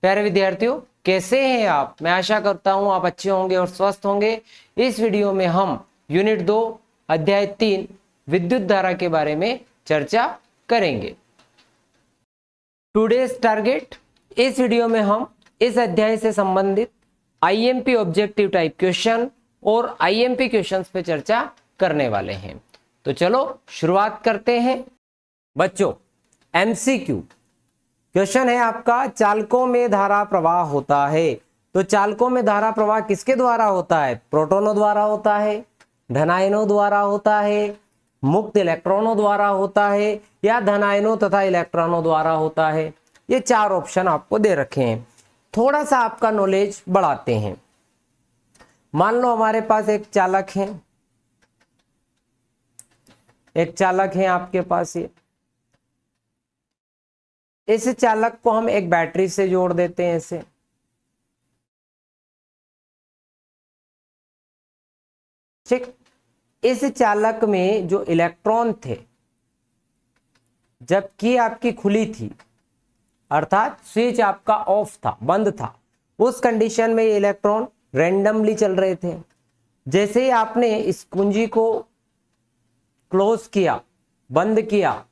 प्यारे विद्यार्थियों, कैसे हैं आप? मैं आशा करता हूं आप अच्छे होंगे और स्वस्थ होंगे। इस वीडियो में हम यूनिट 2 अध्याय 3 विद्युत धारा के बारे में चर्चा करेंगे। टुडेज टारगेट, इस वीडियो में हम इस अध्याय से संबंधित आईएमपी ऑब्जेक्टिव टाइप क्वेश्चन और आईएमपी क्वेश्चंस पे चर्चा करने वाले हैं। तो चलो शुरुआत करते हैं। बच्चों, एमसीक्यू क्वेश्चन है आपका, चालकों में धारा प्रवाह होता है। तो चालकों में धारा प्रवाह किसके द्वारा होता है? प्रोटोनों द्वारा होता है, धनायनों द्वारा होता है, मुक्त इलेक्ट्रॉनों द्वारा होता है या धनायनों तथा इलेक्ट्रॉनों द्वारा होता है। ये चार ऑप्शन आपको दे रखे हैं। थोड़ा सा आपका नॉलेज बढ़ाते हैं। मान लो हमारे पास एक चालक है आपके पास। ये इस चालक को हम एक बैटरी से जोड़ देते हैं ऐसे। ठीक, इस चालक में जो इलेक्ट्रॉन थे, जबकि आपकी खुली थी, अर्थात स्विच आपका ऑफ था, बंद था, उस कंडीशन में ये इलेक्ट्रॉन रैंडमली चल रहे थे। जैसे ही आपने इस कुंजी को क्लोज किया, बंद किया,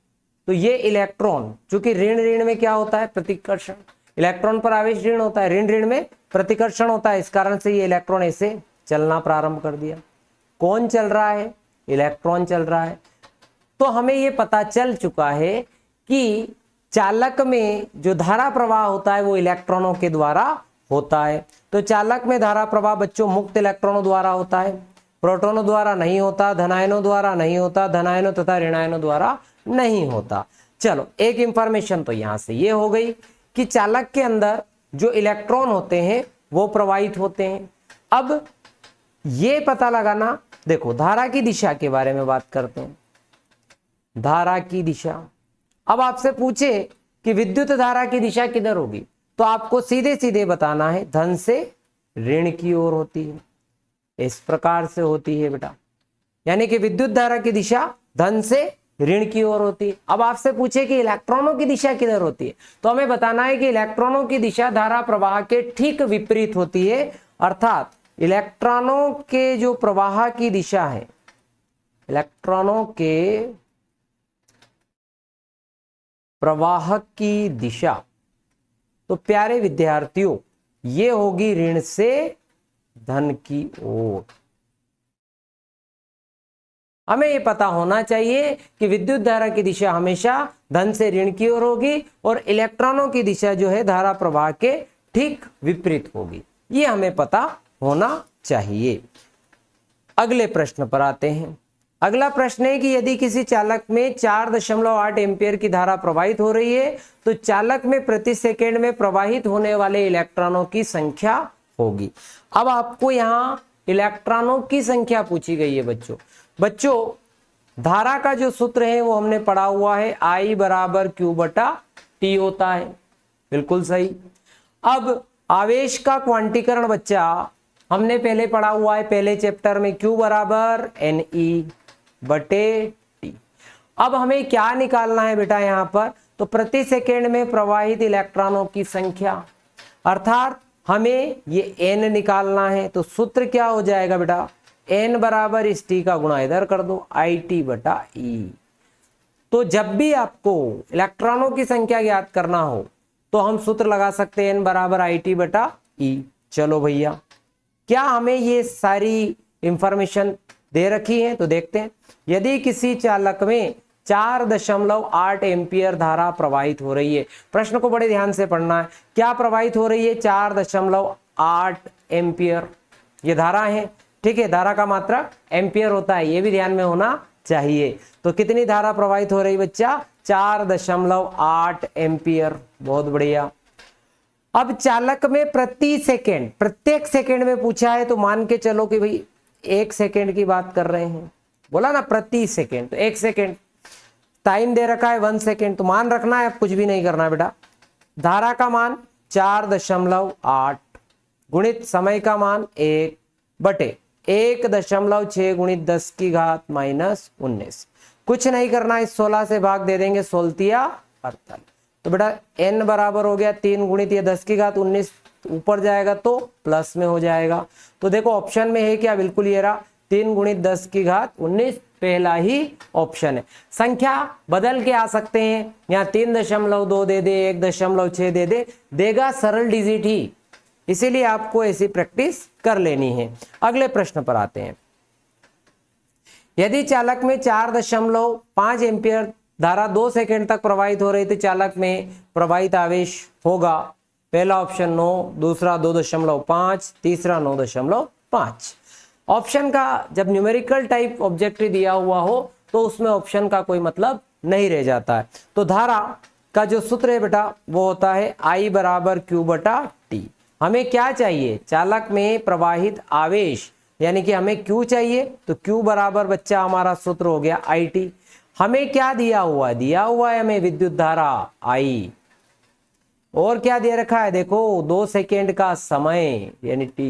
तो ये इलेक्ट्रॉन, चूंकि ऋण ऋण में क्या होता है? प्रतिकर्षण। इलेक्ट्रॉन पर आवेश ऋण होता है, ऋण ऋण में प्रतिकर्षण होता है। इस कारण से ये इलेक्ट्रॉन ऐसे चलना प्रारंभ कर दिया। कौन चल रहा है? इलेक्ट्रॉन चल रहा है। तो हमें ये पता चल चुका है कि चालक में जो धारा प्रवाह होता है वो इलेक्ट्रॉनों के द्वारा होता है। तो चालक में धारा प्रवाह बच्चों मुक्त इलेक्ट्रॉनों द्वारा होता है, प्रोटोनों द्वारा नहीं होता, धनायनों द्वारा नहीं होता, धनायनों तथा ऋणायनों द्वारा नहीं होता। चलो, एक इंफॉर्मेशन तो यहां से ये हो गई कि चालक के अंदर जो इलेक्ट्रॉन होते हैं वो प्रवाहित होते हैं। अब ये पता लगाना, देखो धारा की दिशा के बारे में बात करते हैं। धारा की दिशा, अब आपसे पूछे कि विद्युत धारा की दिशा किधर होगी, तो आपको सीधे सीधे बताना है धन से ऋण की ओर होती है। इस प्रकार से होती है बेटा, यानी कि विद्युत धारा की दिशा धन से ऋण की ओर होती है। अब आपसे पूछे कि इलेक्ट्रॉनों की दिशा किधर होती है, तो हमें बताना है कि इलेक्ट्रॉनों की दिशा धारा प्रवाह के ठीक विपरीत होती है। अर्थात इलेक्ट्रॉनों के जो प्रवाह की दिशा है, इलेक्ट्रॉनों के प्रवाह की दिशा, तो प्यारे विद्यार्थियों ये होगी ऋण से धन की ओर। हमें ये पता होना चाहिए कि विद्युत धारा की दिशा हमेशा धन से ऋण की ओर होगी और इलेक्ट्रॉनों की दिशा जो है धारा प्रवाह के ठीक विपरीत होगी। ये हमें पता होना चाहिए। अगले प्रश्न पर आते हैं। अगला प्रश्न है कि यदि किसी चालक में 4.8 एम्पियर की धारा प्रवाहित हो रही है तो चालक में प्रति सेकेंड में प्रवाहित होने वाले इलेक्ट्रॉनों की संख्या होगी। अब आपको यहाँ इलेक्ट्रॉनों की संख्या पूछी गई है बच्चों। धारा का जो सूत्र है वो हमने पढ़ा हुआ है, I बराबर Q/T होता है। बिल्कुल सही। अब आवेश का क्वांटीकरण बच्चा हमने पहले पढ़ा हुआ है, पहले चैप्टर में, Q बराबर NE/T। अब हमें क्या निकालना है बेटा यहाँ पर? तो प्रति सेकेंड में प्रवाहित इलेक्ट्रॉनों की संख्या, अर्थात हमें ये n निकालना है। तो सूत्र क्या हो जाएगा बेटा? n बराबर इस t का गुणा इधर कर दो, IT/E। तो जब भी आपको इलेक्ट्रॉनों की संख्या ज्ञात करना हो तो हम सूत्र लगा सकते हैं n बराबर IT/E। चलो भैया, क्या हमें ये सारी इंफॉर्मेशन दे रखी है? तो देखते हैं। यदि किसी चालक में 4.8 एम्पियर धारा प्रवाहित हो रही है, प्रश्न को बड़े ध्यान से पढ़ना है। क्या प्रवाहित हो रही है? 4.8 एम्पियर ये धारा है। ठीक है, धारा का मात्रक एम्पियर होता है, ये भी ध्यान में होना चाहिए। तो कितनी धारा प्रवाहित हो रही बच्चा? 4.8 एम्पियर। बहुत बढ़िया। अब चालक में प्रति सेकेंड, प्रत्येक सेकेंड में पूछा है, तो मान के चलो कि भाई 1 सेकेंड की बात कर रहे हैं। बोला ना प्रति सेकेंड, तो 1 सेकेंड। टाइम दे रखा है 1 सेकेंड, तो मान रखना है, अब कुछ भी नहीं करना है बेटा। धारा का मान 4.8 गुणित समय का मान 1/1.6 गुणित 10 की घात -19। कुछ नहीं करना है, 16 से भाग दे देंगे, 16 48। तो बेटा n बराबर हो गया 3 गुणित ये 10 की घात 19, ऊपर जाएगा तो प्लस में हो जाएगा। तो देखो ऑप्शन में है क्या, बिल्कुल ये रहा 3 गुणित 10 की घात 19, पहला ही ऑप्शन है। संख्या बदल के आ सकते हैं, यहाँ 3.2 दे दे, 1.6 दे दे, देगा सरल डिजिट ही, इसीलिए आपको ऐसी प्रैक्टिस कर लेनी है। अगले प्रश्न पर आते हैं। यदि चालक में 4.5 एम्पियर धारा 2 सेकंड तक प्रवाहित हो रही तो चालक में प्रवाहित आवेश होगा, पहला ऑप्शन 9, दूसरा 2.5, तीसरा 9.5। ऑप्शन का जब न्यूमेरिकल टाइप ऑब्जेक्टिव दिया हुआ हो तो उसमें ऑप्शन का कोई मतलब नहीं रह जाता है। तो धारा का जो सूत्र है बेटा वो होता है I बराबर Q/T। हमें क्या चाहिए, चालक में प्रवाहित आवेश, यानी कि हमें Q चाहिए, तो Q बराबर बच्चा हमारा सूत्र हो गया IT। हमें क्या दिया हुआ है हमें विद्युत धारा I, और क्या दे रखा है देखो 2 सेकेंड का समय यानी T।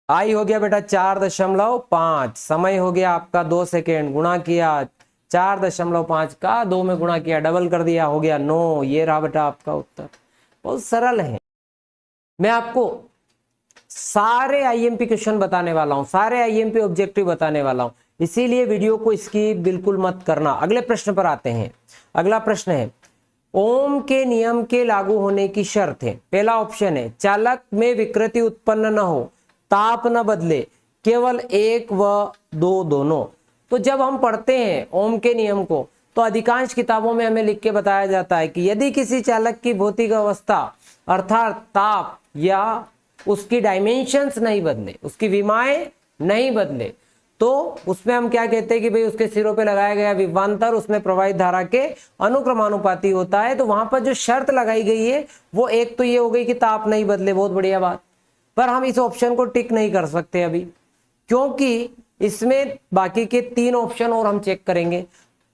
I हो गया बेटा 4.5, समय हो गया आपका 2 सेकेंड, गुणा किया 4.5 का 2 में गुणा किया, डबल कर दिया, हो गया 9। ये रहा बेटा आपका उत्तर, बहुत सरल है। मैं आपको सारे आईएमपी क्वेश्चन बताने वाला हूं, सारे आईएमपी ऑब्जेक्टिव बताने वाला हूं, इसीलिए वीडियो को स्किप बिल्कुल मत करना। अगले प्रश्न पर आते हैं। अगला प्रश्न है, ओम के नियम के लागू होने की शर्त है। पहला ऑप्शन है चालक में विकृति उत्पन्न न हो, ताप न बदले, केवल 1 व 2 दोनों। तो जब हम पढ़ते हैं ओम के नियम को तो अधिकांश किताबों में हमें लिख के बताया जाता है कि यदि किसी चालक की भौतिक अवस्था अर्थात ताप या उसकी डायमेंशंस नहीं बदले, उसकी विमाएं नहीं बदले, तो उसमें हम क्या कहते हैं कि भाई उसके सिरों पे लगाया गया विभवांतर उसमें प्रवाहित धारा के अनुक्रमानुपाती होता है। तो वहां पर जो शर्त लगाई गई है वो एक तो ये हो गई कि ताप नहीं बदले, बहुत बढ़िया बात, पर हम इस ऑप्शन को टिक नहीं कर सकते अभी, क्योंकि इसमें बाकी के 3 ऑप्शन और हम चेक करेंगे।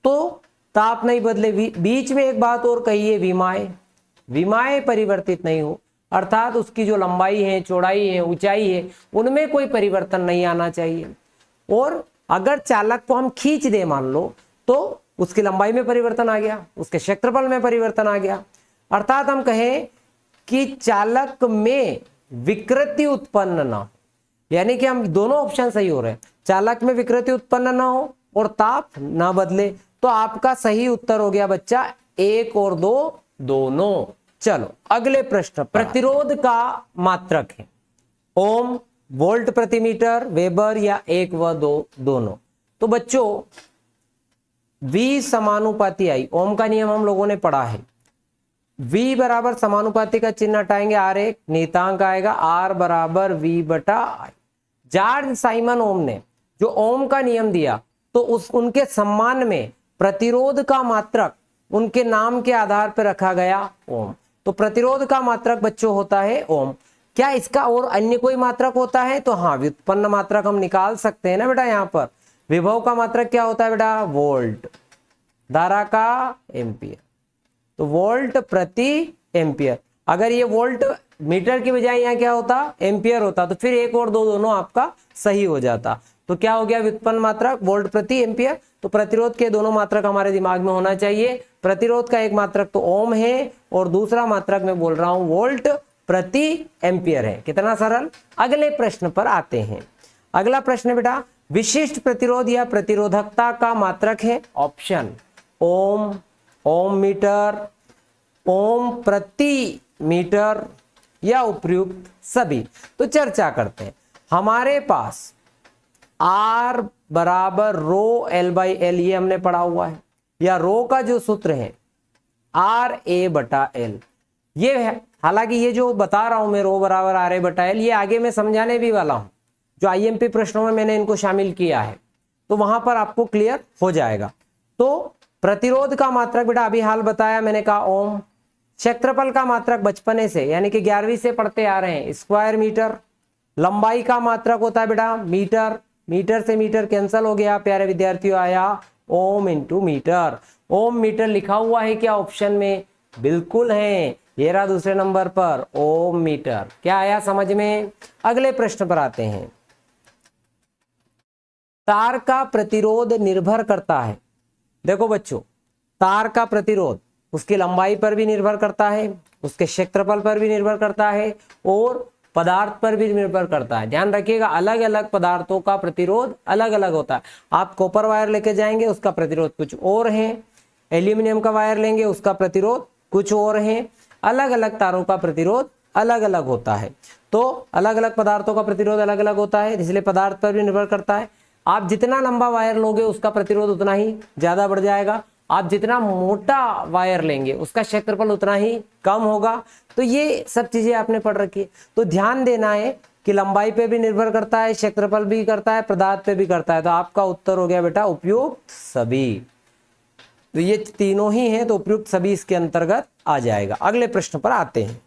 तो ताप नहीं बदले, बीच में एक बात और कही है, विमाएं परिवर्तित नहीं हो, अर्थात उसकी जो लंबाई है, चौड़ाई है, ऊंचाई है, उनमें कोई परिवर्तन नहीं आना चाहिए। और अगर चालक को हम खींच दे मान लो तो उसकी लंबाई में परिवर्तन आ गया, उसके क्षेत्रफल में परिवर्तन आ गया, अर्थात हम कहें कि चालक में विकृति उत्पन्न ना हो, यानी कि हम दोनों ऑप्शन सही हो रहे हैं, चालक में विकृति उत्पन्न ना हो और ताप ना बदले। तो आपका सही उत्तर हो गया बच्चा 1 और 2 दोनों। चलो अगले प्रश्न, प्रतिरोध का मात्रक है ओम, वोल्ट प्रति मीटर, वेबर या 1 व 2 दोनों। तो बच्चों V समानुपाती I, ओम का नियम हम लोगों ने पढ़ा है, V बराबर समानुपाती का चिन्ह हटाएंगे, R1 नियतांक आएगा, R बराबर V/I। जॉर्ज साइमन ओम ने जो ओम का नियम दिया तो उनके सम्मान में प्रतिरोध का मात्रक उनके नाम के आधार पर रखा गया ओम। तो प्रतिरोध का मात्रक बच्चों होता है ओम। क्या इसका और अन्य कोई मात्रक होता है? तो हाँ, व्युत्पन्न मात्रक हम निकाल सकते हैं ना बेटा। यहाँ पर विभव का मात्रक क्या होता है बेटा? वोल्ट। धारा का एम्पियर, तो वोल्ट प्रति एम्पियर। अगर ये वोल्ट मीटर की बजाय यहाँ क्या होता? एम्पियर होता, तो फिर 1 और 2 दोनों आपका सही हो जाता। तो क्या हो गया? व्युत्पन्न मात्रक वोल्ट प्रति एम्पियर। तो प्रतिरोध के दोनों मात्रक हमारे दिमाग में होना चाहिए। प्रतिरोध का एक मात्रक तो ओम है और दूसरा मात्रक मैं बोल रहा हूं वोल्ट प्रति एम्पियर है। कितना सरल। अगले प्रश्न पर आते हैं। अगला प्रश्न बेटा, विशिष्ट प्रतिरोध या प्रतिरोधकता का मात्रक है ऑप्शन ओम, ओम मीटर, ओम प्रति मीटर या उपयुक्त सभी। तो चर्चा करते हैं। हमारे पास R बराबर रो L बाई एल, ये हमने पढ़ा हुआ है, या रो का जो सूत्र है RA/L ये है। हालांकि ये जो बता रहा हूं मैं रो बराबर RA/L, ये आगे मैं समझाने भी वाला हूं, जो IMP प्रश्नों में मैंने इनको शामिल किया है, तो वहां पर आपको क्लियर हो जाएगा। तो प्रतिरोध का मात्रक बेटा अभी हाल बताया मैंने, कहा ओम। क्षेत्रफल का मात्रक बचपने से यानी कि 11वीं से पढ़ते आ रहे हैं, स्क्वायर मीटर। लंबाई का मात्रक होता है बेटा मीटर। मीटर से मीटर कैंसिल हो गया प्यारे विद्यार्थियों, आया ओम इंटू मीटर। ओम मीटर लिखा हुआ है क्या ऑप्शन में? बिल्कुल है, ये रहा दूसरे नंबर पर ओम मीटर। क्या आया समझ में? अगले प्रश्न पर आते हैं। तार का प्रतिरोध निर्भर करता है, देखो बच्चों, तार का प्रतिरोध उसकी लंबाई पर भी निर्भर करता है, उसके क्षेत्रफल पर भी निर्भर करता है और पदार्थ पर भी निर्भर करता है। ध्यान रखिएगा, अलग अलग पदार्थों का प्रतिरोध अलग अलग होता है। आप कॉपर वायर लेके जाएंगे, उसका प्रतिरोध कुछ और है, एल्यूमिनियम का वायर लेंगे, उसका प्रतिरोध कुछ और है। अलग अलग तारों का प्रतिरोध अलग अलग होता है। तो अलग अलग पदार्थों का प्रतिरोध अलग अलग होता है, इसलिए पदार्थ पर भी निर्भर करता है। आप जितना लंबा वायर लोगे उसका प्रतिरोध उतना ही ज्यादा बढ़ जाएगा, आप जितना मोटा वायर लेंगे उसका क्षेत्रफल उतना ही कम होगा। तो ये सब चीजें आपने पढ़ रखी है। तो ध्यान देना है कि लंबाई पे भी निर्भर करता है, क्षेत्रफल भी करता है, पदार्थ पे भी करता है। तो आपका उत्तर हो गया बेटा उपयुक्त सभी। तो ये तीनों ही हैं, तो उपयुक्त सभी इसके अंतर्गत आ जाएगा। अगले प्रश्न पर आते हैं।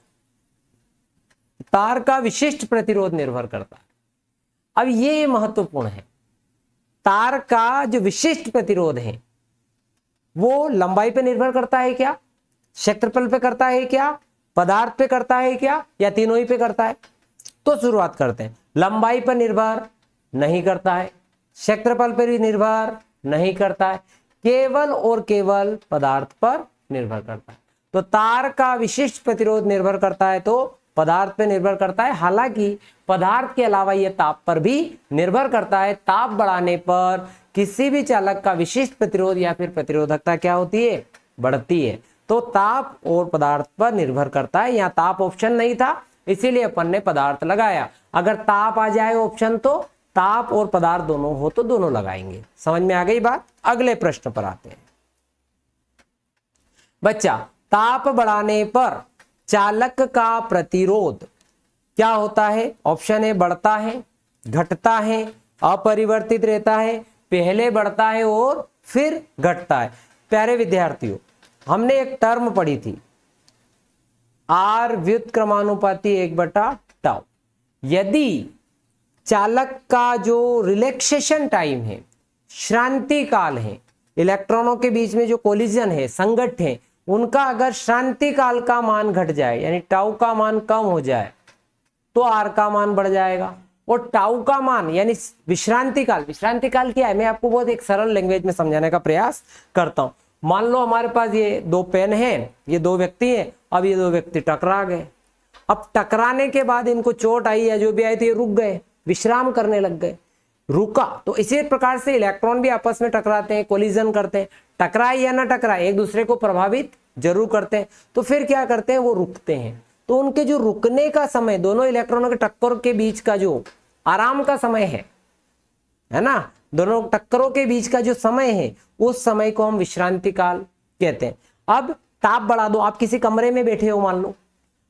तार का विशिष्ट प्रतिरोध निर्भर करता है। अब ये महत्वपूर्ण है, तार का जो विशिष्ट प्रतिरोध है वो लंबाई पे निर्भर करता है क्या, क्षेत्रफल पे करता है क्या, पदार्थ पे करता है क्या, या तीनों ही पे करता है? तो शुरुआत करते हैं। लंबाई पर निर्भर नहीं करता है, क्षेत्रफल पर भी निर्भर नहीं करता है, केवल और केवल पदार्थ पर निर्भर करता है। तो तार का विशिष्ट प्रतिरोध निर्भर करता है तो पदार्थ पे निर्भर करता है। हालांकि पदार्थ के अलावा यह ताप पर भी निर्भर करता है। ताप बढ़ाने पर किसी भी चालक का विशिष्ट प्रतिरोध या फिर प्रतिरोधकता क्या होती है, बढ़ती है। तो ताप और पदार्थ पर निर्भर करता है। यहाँ ताप ऑप्शन नहीं था इसीलिए अपन ने पदार्थ लगाया। अगर ताप आ जाए ऑप्शन तो ताप और पदार्थ दोनों हो तो दोनों लगाएंगे। समझ में आ गई बात? अगले प्रश्न पर आते हैं। बच्चा, ताप बढ़ाने पर चालक का प्रतिरोध क्या होता है? ऑप्शन ए बढ़ता है, घटता है, अपरिवर्तित रहता है, पहले बढ़ता है और फिर घटता है। प्यारे विद्यार्थियों, हमने एक टर्म पढ़ी थी, आर व्युत्क्रमानुपाती 1/τ। यदि चालक का जो रिलैक्सेशन टाइम है, श्रांति काल है, इलेक्ट्रॉनों के बीच में जो कोलिजन है, संघट है, उनका अगर श्रांति काल का मान घट जाए यानी टाउ का मान कम हो जाए तो आर का मान बढ़ जाएगा। और टाउ का मान यानी विश्रांति काल क्या है, मैं आपको बहुत एक सरल लैंग्वेज में समझाने का प्रयास करता हूं। मान लो हमारे पास ये दो पेन हैं, ये दो व्यक्ति हैं, अब ये दो व्यक्ति टकरा गए। अब टकराने के बाद इनको चोट आई या जो भी आई थी, ये रुक गए, विश्राम करने लग गए, रुका। तो इसी प्रकार से इलेक्ट्रॉन भी आपस में टकराते हैं, कोलिजन करते हैं। टकराए या ना टकराए एक दूसरे को प्रभावित जरूर करते हैं। तो फिर क्या करते हैं, वो रुकते हैं। तो उनके जो रुकने का समय, दोनों इलेक्ट्रॉनों के टक्कर के बीच का जो आराम का समय है ना, दोनों टक्करों के बीच का जो समय है, उस समय को हम विश्रांति काल कहते हैं। अब ताप बढ़ा दो, आप किसी कमरे में बैठे हो मान लो,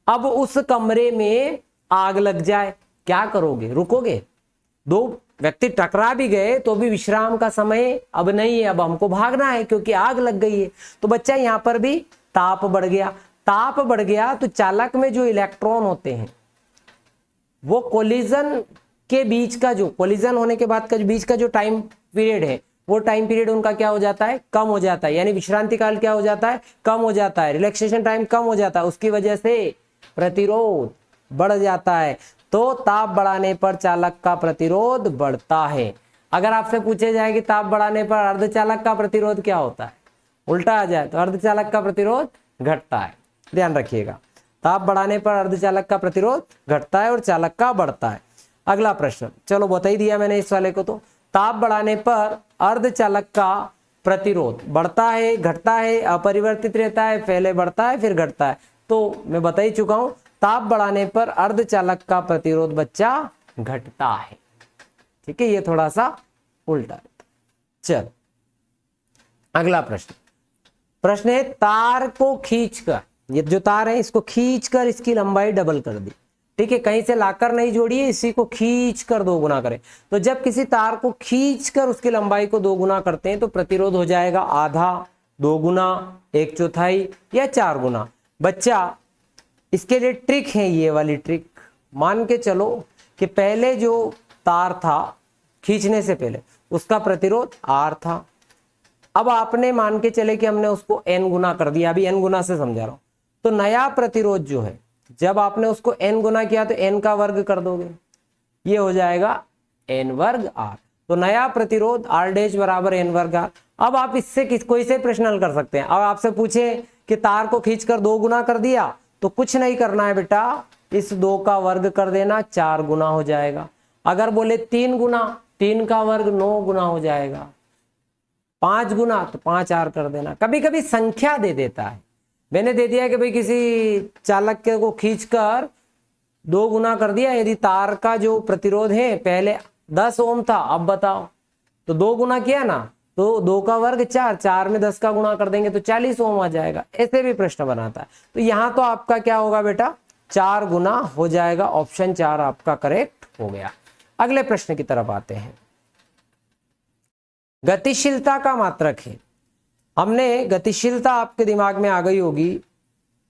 अब उस कमरे में आग लग जाए, क्या करोगे? रुकोगे? दो व्यक्ति टकरा भी गए तो भी विश्राम का समय अब नहीं है, अब हमको भागना है क्योंकि आग लग गई है। तो बच्चा यहां पर भी ताप बढ़ गया। ताप बढ़ गया तो चालक में जो इलेक्ट्रॉन होते हैं वो कोलिजन के बीच का, जो कोलिजन होने के बाद का बीच का जो टाइम पीरियड है, वो टाइम पीरियड उनका क्या हो जाता है, कम हो जाता है। यानी विश्रांति काल क्या हो जाता है, कम हो जाता है, रिलैक्सेशन टाइम कम हो जाता है। उसकी वजह से प्रतिरोध बढ़ जाता है। तो ताप बढ़ाने पर चालक का प्रतिरोध बढ़ता है। अगर आपसे पूछे जाए कि ताप बढ़ाने पर अर्धचालक का प्रतिरोध क्या होता है, उल्टा आ जाए तो अर्धचालक का प्रतिरोध घटता है। ध्यान रखिएगा, ताप बढ़ाने पर अर्धचालक का प्रतिरोध घटता है और चालक का बढ़ता है। अगला प्रश्न, चलो बता ही दिया मैंने इस वाले को। तो ताप बढ़ाने पर अर्धचालक का प्रतिरोध बढ़ता है, घटता है, अपरिवर्तित रहता है, पहले बढ़ता है फिर घटता है। तो मैं बता ही चुका हूं, ताप बढ़ाने पर अर्धचालक का प्रतिरोध बच्चा घटता है। ठीक है, ये थोड़ा सा उल्टा। चल अगला प्रश्न है, तार को खींचकर, ये जो तार है इसको खींचकर इसकी लंबाई डबल कर दी। ठीक है, कहीं से लाकर नहीं जोड़िए, इसी को खींचकर 2 गुना करें। तो जब किसी तार को खींचकर उसकी लंबाई को 2 गुना करते हैं तो प्रतिरोध हो जाएगा आधा, 2 गुना, 1/4 या 4 गुना। बच्चा इसके लिए ट्रिक है, ये वाली ट्रिक। मान के चलो कि पहले जो तार था खींचने से पहले उसका प्रतिरोध R था। अब आपने मान के चले कि हमने उसको n गुना कर दिया, अभी n गुना से समझा रहा हूं। तो नया प्रतिरोध जो है, जब आपने उसको n गुना किया तो n का वर्ग कर दोगे, ये हो जाएगा n वर्ग R। तो नया प्रतिरोध R डैश बराबर n वर्ग R। अब आप इससे कोई से प्रश्न हल कर सकते हैं। अब आपसे पूछे कि तार को खींचकर 2 गुना कर दिया, तो कुछ नहीं करना है बेटा, इस 2 का वर्ग कर देना, 4 गुना हो जाएगा। अगर बोले 3 गुना, 3 का वर्ग 9 गुना हो जाएगा। 5 गुना तो 5 R कर देना। कभी कभी संख्या दे देता है, मैंने दे दिया कि भाई किसी चालक के को खींचकर 2 गुना कर दिया, यदि तार का जो प्रतिरोध है पहले 10 ओम था, अब बताओ, तो 2 गुना किया ना, तो 2 का वर्ग 4, 4 में 10 का गुणा कर देंगे तो 40 ओम आ जाएगा। ऐसे भी प्रश्न बनाता है। तो यहां तो आपका क्या होगा बेटा, 4 गुना हो जाएगा। ऑप्शन 4 आपका करेक्ट हो गया। अगले प्रश्न की तरफ आते हैं। गतिशीलता का मात्रक है। हमने गतिशीलता आपके दिमाग में आ गई होगी,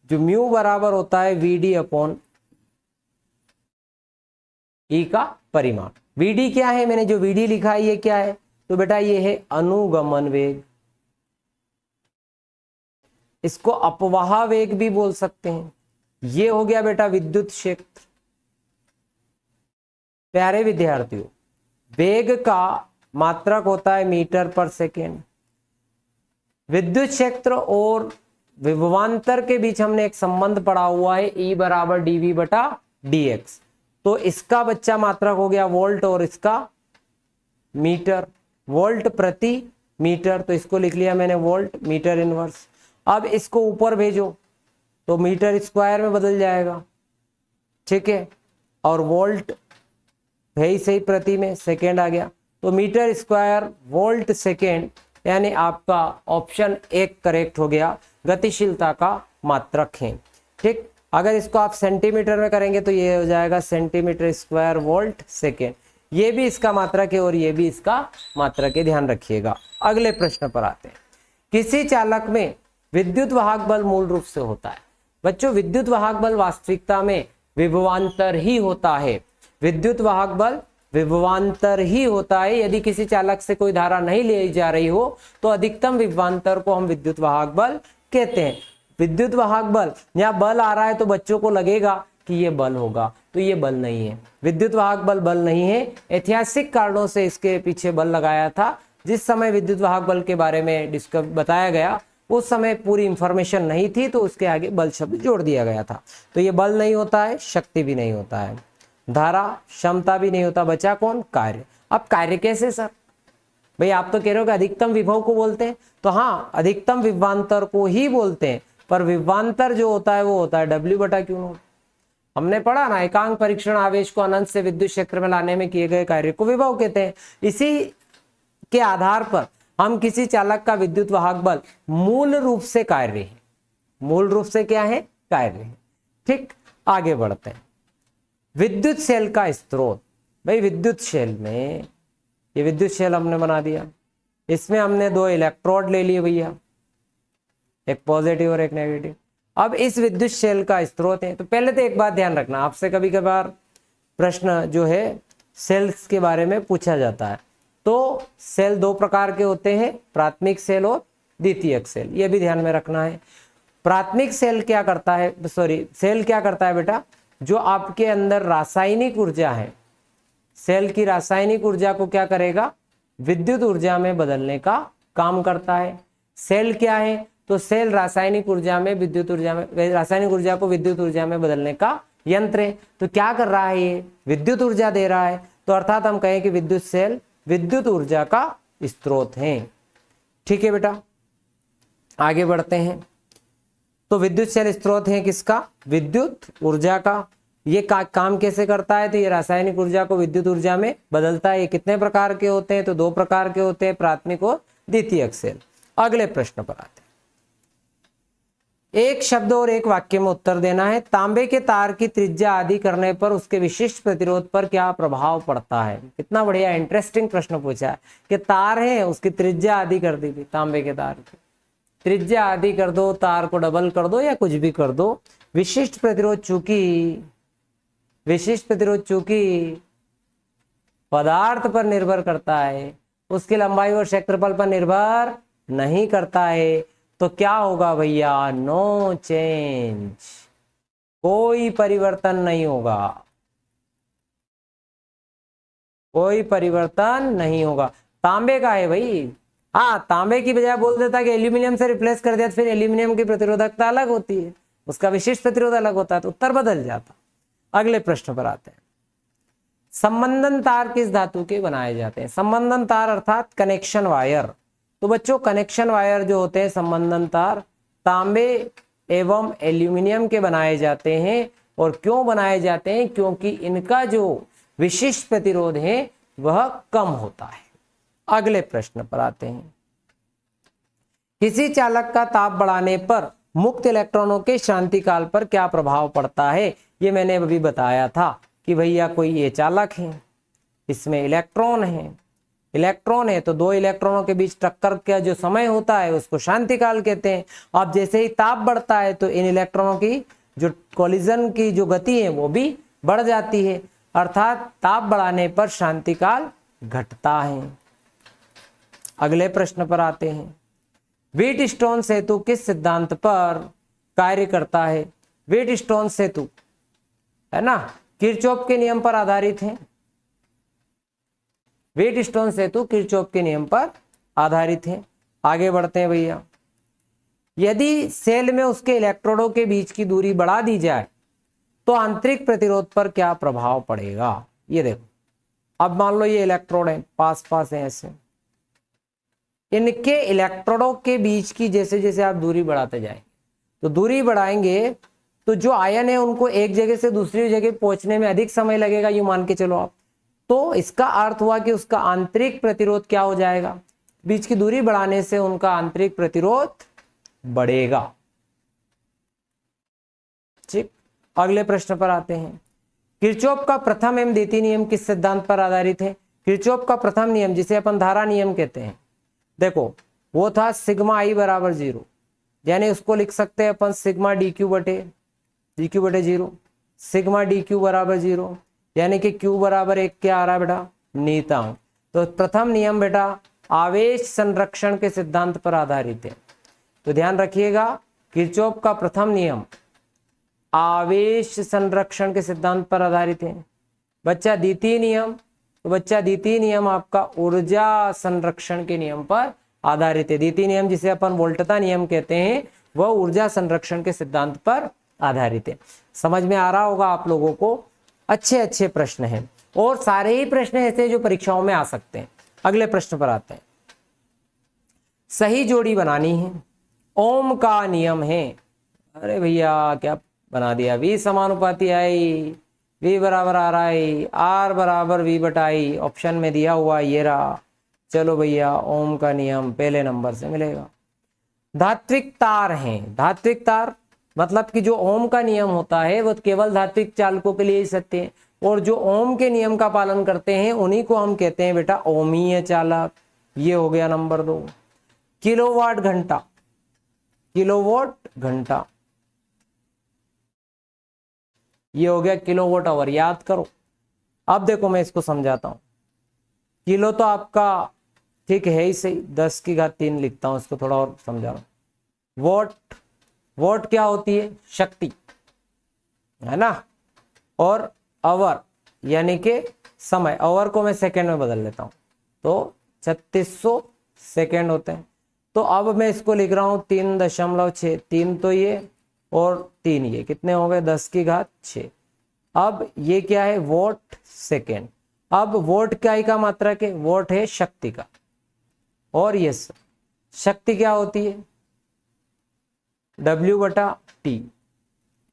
जो म्यू बराबर होता है VD अपॉन E का परिमाण। VD क्या है, मैंने जो VD लिखा है ये क्या है, तो बेटा ये है अनुगमन वेग। इसको अपवाह वेग भी बोल सकते हैं। ये हो गया बेटा विद्युत क्षेत्र। प्यारे विद्यार्थियों, वेग का मात्रक होता है मीटर पर सेकेंड। विद्युत क्षेत्र और विभवांतर के बीच हमने एक संबंध पढ़ा हुआ है, E बराबर dV बटा dx। तो इसका बच्चा मात्रक हो गया वोल्ट और इसका मीटर, वोल्ट प्रति मीटर। तो इसको लिख लिया मैंने वोल्ट मीटर इनवर्स। अब इसको ऊपर भेजो तो मीटर स्क्वायर में बदल जाएगा, ठीक है, और वोल्ट है ही सही, प्रति में सेकेंड आ गया, तो मीटर स्क्वायर वोल्ट सेकेंड, यानी आपका ऑप्शन 1 करेक्ट हो गया। गतिशीलता का मात्रक है, ठीक। अगर इसको आप सेंटीमीटर में करेंगे तो ये हो जाएगा सेंटीमीटर स्क्वायर वोल्ट सेकेंड। ये भी इसका मात्रक है और ये भी इसका मात्रक है, ध्यान रखिएगा। अगले प्रश्न पर आते हैं। किसी चालक में विद्युत वाहक बल मूल रूप से होता है। बच्चों, विद्युत वाहक बल वास्तविकता में विभवांतर ही होता है। विद्युत वाहक बल विभवांतर ही होता है। यदि किसी चालक से कोई धारा नहीं ली जा रही हो तो अधिकतम विभवांतर को हम विद्युत वाहक बल कहते हैं। विद्युत वाहक बल, या बल आ रहा है तो बच्चों को लगेगा कि ये बल होगा, तो ये बल नहीं है। विद्युत वाहक बल नहीं है। ऐतिहासिक कारणों से इसके पीछे बल लगाया था। जिस समय विद्युत वाहक बल के बारे में बताया गया उस समय पूरी इंफॉर्मेशन नहीं थी, तो उसके आगे बल शब्द जोड़ दिया गया था। तो ये बल नहीं होता है, शक्ति भी नहीं होता है, धारा क्षमता भी नहीं होता। बचा कौन, कार्य। अब कार्य कैसे सर, भाई आप तो कह रहे हो कि अधिकतम विभव को बोलते हैं, तो हाँ अधिकतम विभवांतर को ही बोलते हैं, पर विभवांतर जो होता है वो होता है W बटा Q नॉट। हमने पढ़ा ना, एकांक परीक्षण आवेश को अनंत से विद्युत क्षेत्र में लाने में किए गए कार्य को विभव कहते हैं। इसी के आधार पर हम किसी चालक का विद्युत वाहक बल मूल रूप से कार्य है, मूल रूप से क्या है, कार्य है, ठीक। आगे बढ़ते हैं। विद्युत सेल का स्रोत। भाई विद्युत सेल में, ये विद्युत सेल हमने बना दिया, इसमें हमने 2 इलेक्ट्रोड ले लिए भैया, एक पॉजिटिव और एक नेगेटिव। अब इस विद्युत सेल का स्रोत है। तो पहले तो एक बात ध्यान रखना, आपसे कभी कभार प्रश्न जो है सेल्स के बारे में पूछा जाता है। तो सेल 2 प्रकार के होते हैं, प्राथमिक सेल और द्वितीयक सेल, ये भी ध्यान में रखना है। प्राथमिक सेल क्या करता है, सेल क्या करता है बेटा, जो आपके अंदर रासायनिक ऊर्जा है, सेल की रासायनिक ऊर्जा को क्या करेगा, विद्युत ऊर्जा में बदलने का काम करता है। सेल क्या है, तो सेल रासायनिक ऊर्जा में विद्युत ऊर्जा में, रासायनिक ऊर्जा को विद्युत ऊर्जा में बदलने का यंत्र है। तो क्या कर रहा है, ये विद्युत ऊर्जा दे रहा है। तो अर्थात हम कहें कि विद्युत सेल विद्युत ऊर्जा का स्रोत है, ठीक है बेटा। आगे बढ़ते हैं। तो विद्युत सेल स्रोत है किसका, विद्युत ऊर्जा का। ये काम कैसे करता है, तो ये रासायनिक ऊर्जा को विद्युत ऊर्जा में बदलता है। ये कितने प्रकार के होते हैं, तो 2 प्रकार के होते हैं, प्राथमिक और द्वितीयक सेल। अगले प्रश्न पर आते हैं। एक शब्द और एक वाक्य में उत्तर देना है। तांबे के तार की त्रिज्या आदि करने पर उसके विशिष्ट प्रतिरोध पर क्या प्रभाव पड़ता है। कितना बढ़िया इंटरेस्टिंग प्रश्न पूछा है कि तार है, उसकी त्रिज्या आदि कर दी थी, तांबे के तार की त्रिज्या आदि कर दो, तार को डबल कर दो या कुछ भी कर दो। विशिष्ट प्रतिरोध चूंकि पदार्थ पर निर्भर करता है, उसकी लंबाई और क्षेत्रफल पर निर्भर नहीं करता है, तो क्या होगा भैया, नो चेंज, कोई परिवर्तन नहीं होगा, कोई परिवर्तन नहीं होगा। तांबे का है भाई, हाँ, तांबे की बजाय बोल देता कि एल्यूमिनियम से रिप्लेस कर दिया तो फिर एल्यूमिनियम की प्रतिरोधकता अलग होती है, उसका विशिष्ट प्रतिरोध अलग होता है, तो उत्तर बदल जाता। अगले प्रश्न पर आते हैं। संबंधन तार किस धातु के बनाए जाते हैं? संबंधन तार अर्थात कनेक्शन वायर। तो बच्चों कनेक्शन वायर जो होते हैं संबंधन तार तांबे एवं एल्यूमिनियम के बनाए जाते हैं। और क्यों बनाए जाते हैं? क्योंकि इनका जो विशिष्ट प्रतिरोध है वह कम होता है। अगले प्रश्न पर आते हैं। किसी चालक का ताप बढ़ाने पर मुक्त इलेक्ट्रॉनों के शांति काल पर क्या प्रभाव पड़ता है? ये मैंने अभी बताया था कि भैया कोई ये चालक है, इसमें इलेक्ट्रॉन है तो दो इलेक्ट्रॉनों के बीच टक्कर का जो समय होता है उसको शांति काल कहते हैं। अब जैसे ही ताप बढ़ता है तो इन इलेक्ट्रॉनों की जो कोलिजन की जो गति है वो भी बढ़ जाती है, अर्थात ताप बढ़ाने पर शांति काल घटता है। अगले प्रश्न पर आते हैं। व्हीटस्टोन सेतु किस सिद्धांत पर कार्य करता है? व्हीटस्टोन सेतु है ना, किरचॉफ के नियम पर आधारित है। व्हीटस्टोन सेतु किरचॉफ के नियम पर आधारित है। आगे बढ़ते हैं भैया। यदि सेल में उसके इलेक्ट्रोडों के बीच की दूरी बढ़ा दी जाए तो आंतरिक प्रतिरोध पर क्या प्रभाव पड़ेगा? ये देखो, अब मान लो ये इलेक्ट्रोड है, पास पास है ऐसे, इनके इलेक्ट्रोडों के बीच की जैसे जैसे आप दूरी बढ़ाते जाएंगे तो दूरी बढ़ाएंगे तो जो आयन है उनको एक जगह से दूसरी जगह पहुंचने में अधिक समय लगेगा, यूं मान के चलो आप। तो इसका अर्थ हुआ कि उसका आंतरिक प्रतिरोध क्या हो जाएगा? बीच की दूरी बढ़ाने से उनका आंतरिक प्रतिरोध बढ़ेगा। ठीक, अगले प्रश्न पर आते हैं। किरचॉफ का प्रथम एवं द्वितीय नियम किस सिद्धांत पर आधारित है? किरचॉफ का प्रथम नियम जिसे अपन धारा नियम कहते हैं, देखो वो था सिग्मा आई बराबर 0, यानी उसको लिख सकते हैं अपन सिग्मा डी क्यू बटे 0, सिग्मा डी क्यू बराबर 0, यानी कि क्यू बराबर 1 क्या आ रहा है बेटा? नीयतांक। तो प्रथम नियम बेटा आवेश संरक्षण के सिद्धांत पर आधारित है। तो ध्यान रखिएगा, किरचॉफ का प्रथम नियम आवेश संरक्षण के सिद्धांत पर आधारित है। बच्चा द्वितीय नियम, तो बच्चा द्वितीय नियम आपका ऊर्जा संरक्षण के नियम पर आधारित है। द्वितीय नियम जिसे अपन वोल्टता नियम कहते हैं वह ऊर्जा संरक्षण के सिद्धांत पर आधारित है। समझ में आ रहा होगा आप लोगों को। अच्छे अच्छे प्रश्न हैं और सारे ही प्रश्न ऐसे जो परीक्षाओं में आ सकते हैं। अगले प्रश्न पर आते हैं। सही जोड़ी बनानी है, ओम का नियम है। अरे भैया क्या बना दिया? V समानुपाती आई, V बराबर आर आई, R बराबर V बटा आई, ऑप्शन में दिया हुआ ये रहा। चलो भैया ओम का नियम पहले नंबर से मिलेगा। धात्विक तार हैं, धात्विक तार मतलब कि जो ओम का नियम होता है वो केवल धात्विक चालकों के लिए ही सत्य है, और जो ओम के नियम का पालन करते हैं उन्हीं को हम कहते हैं बेटा ओमीय चालक। ये हो गया नंबर 2। किलोवाट घंटा, किलोवाट घंटा, ये हो गया किलोवाट आवर, याद करो। अब देखो मैं इसको समझाता हूं। किलो तो आपका ठीक है ही सही, 10 की घात 3 लिखता हूं, इसको थोड़ा और समझा रहा हूं। वॉट, वॉट क्या होती है? शक्ति, है ना। और आवर यानी कि समय, आवर को मैं सेकंड में बदल लेता हूं तो 3600 सेकंड होते हैं। तो अब मैं इसको लिख रहा हूं 3.6, 3 तो ये और 3 ये, कितने हो गए? 10 की घात 6। अब ये क्या है? Vote second. अब वोट क्या ही का मात्रक है? वोट है शक्ति का, और ये शक्ति क्या होती है? W बटा T,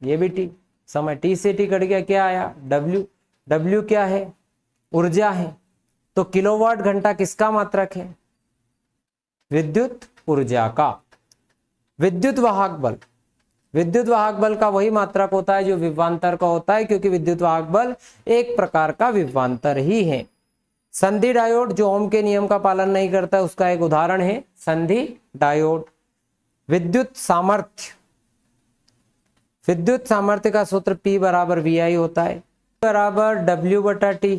ये भी T, समय T से T कट गया, क्या आया? W। W क्या है? ऊर्जा है। तो किलोवाट घंटा किसका मात्रक है? विद्युत ऊर्जा का। विद्युत वाहक बल, विद्युत वाहक बल का वही मात्रक होता है जो विभवांतर का होता है, क्योंकि विद्युत वाहक बल एक प्रकार का विभवांतर ही है। संधि डायोड जो ओम के नियम का पालन नहीं करता, उसका एक उदाहरण है संधि डायोड। विद्युत सामर्थ्य, विद्युत सामर्थ्य का सूत्र P बराबर VI होता है, बराबर W बटा T।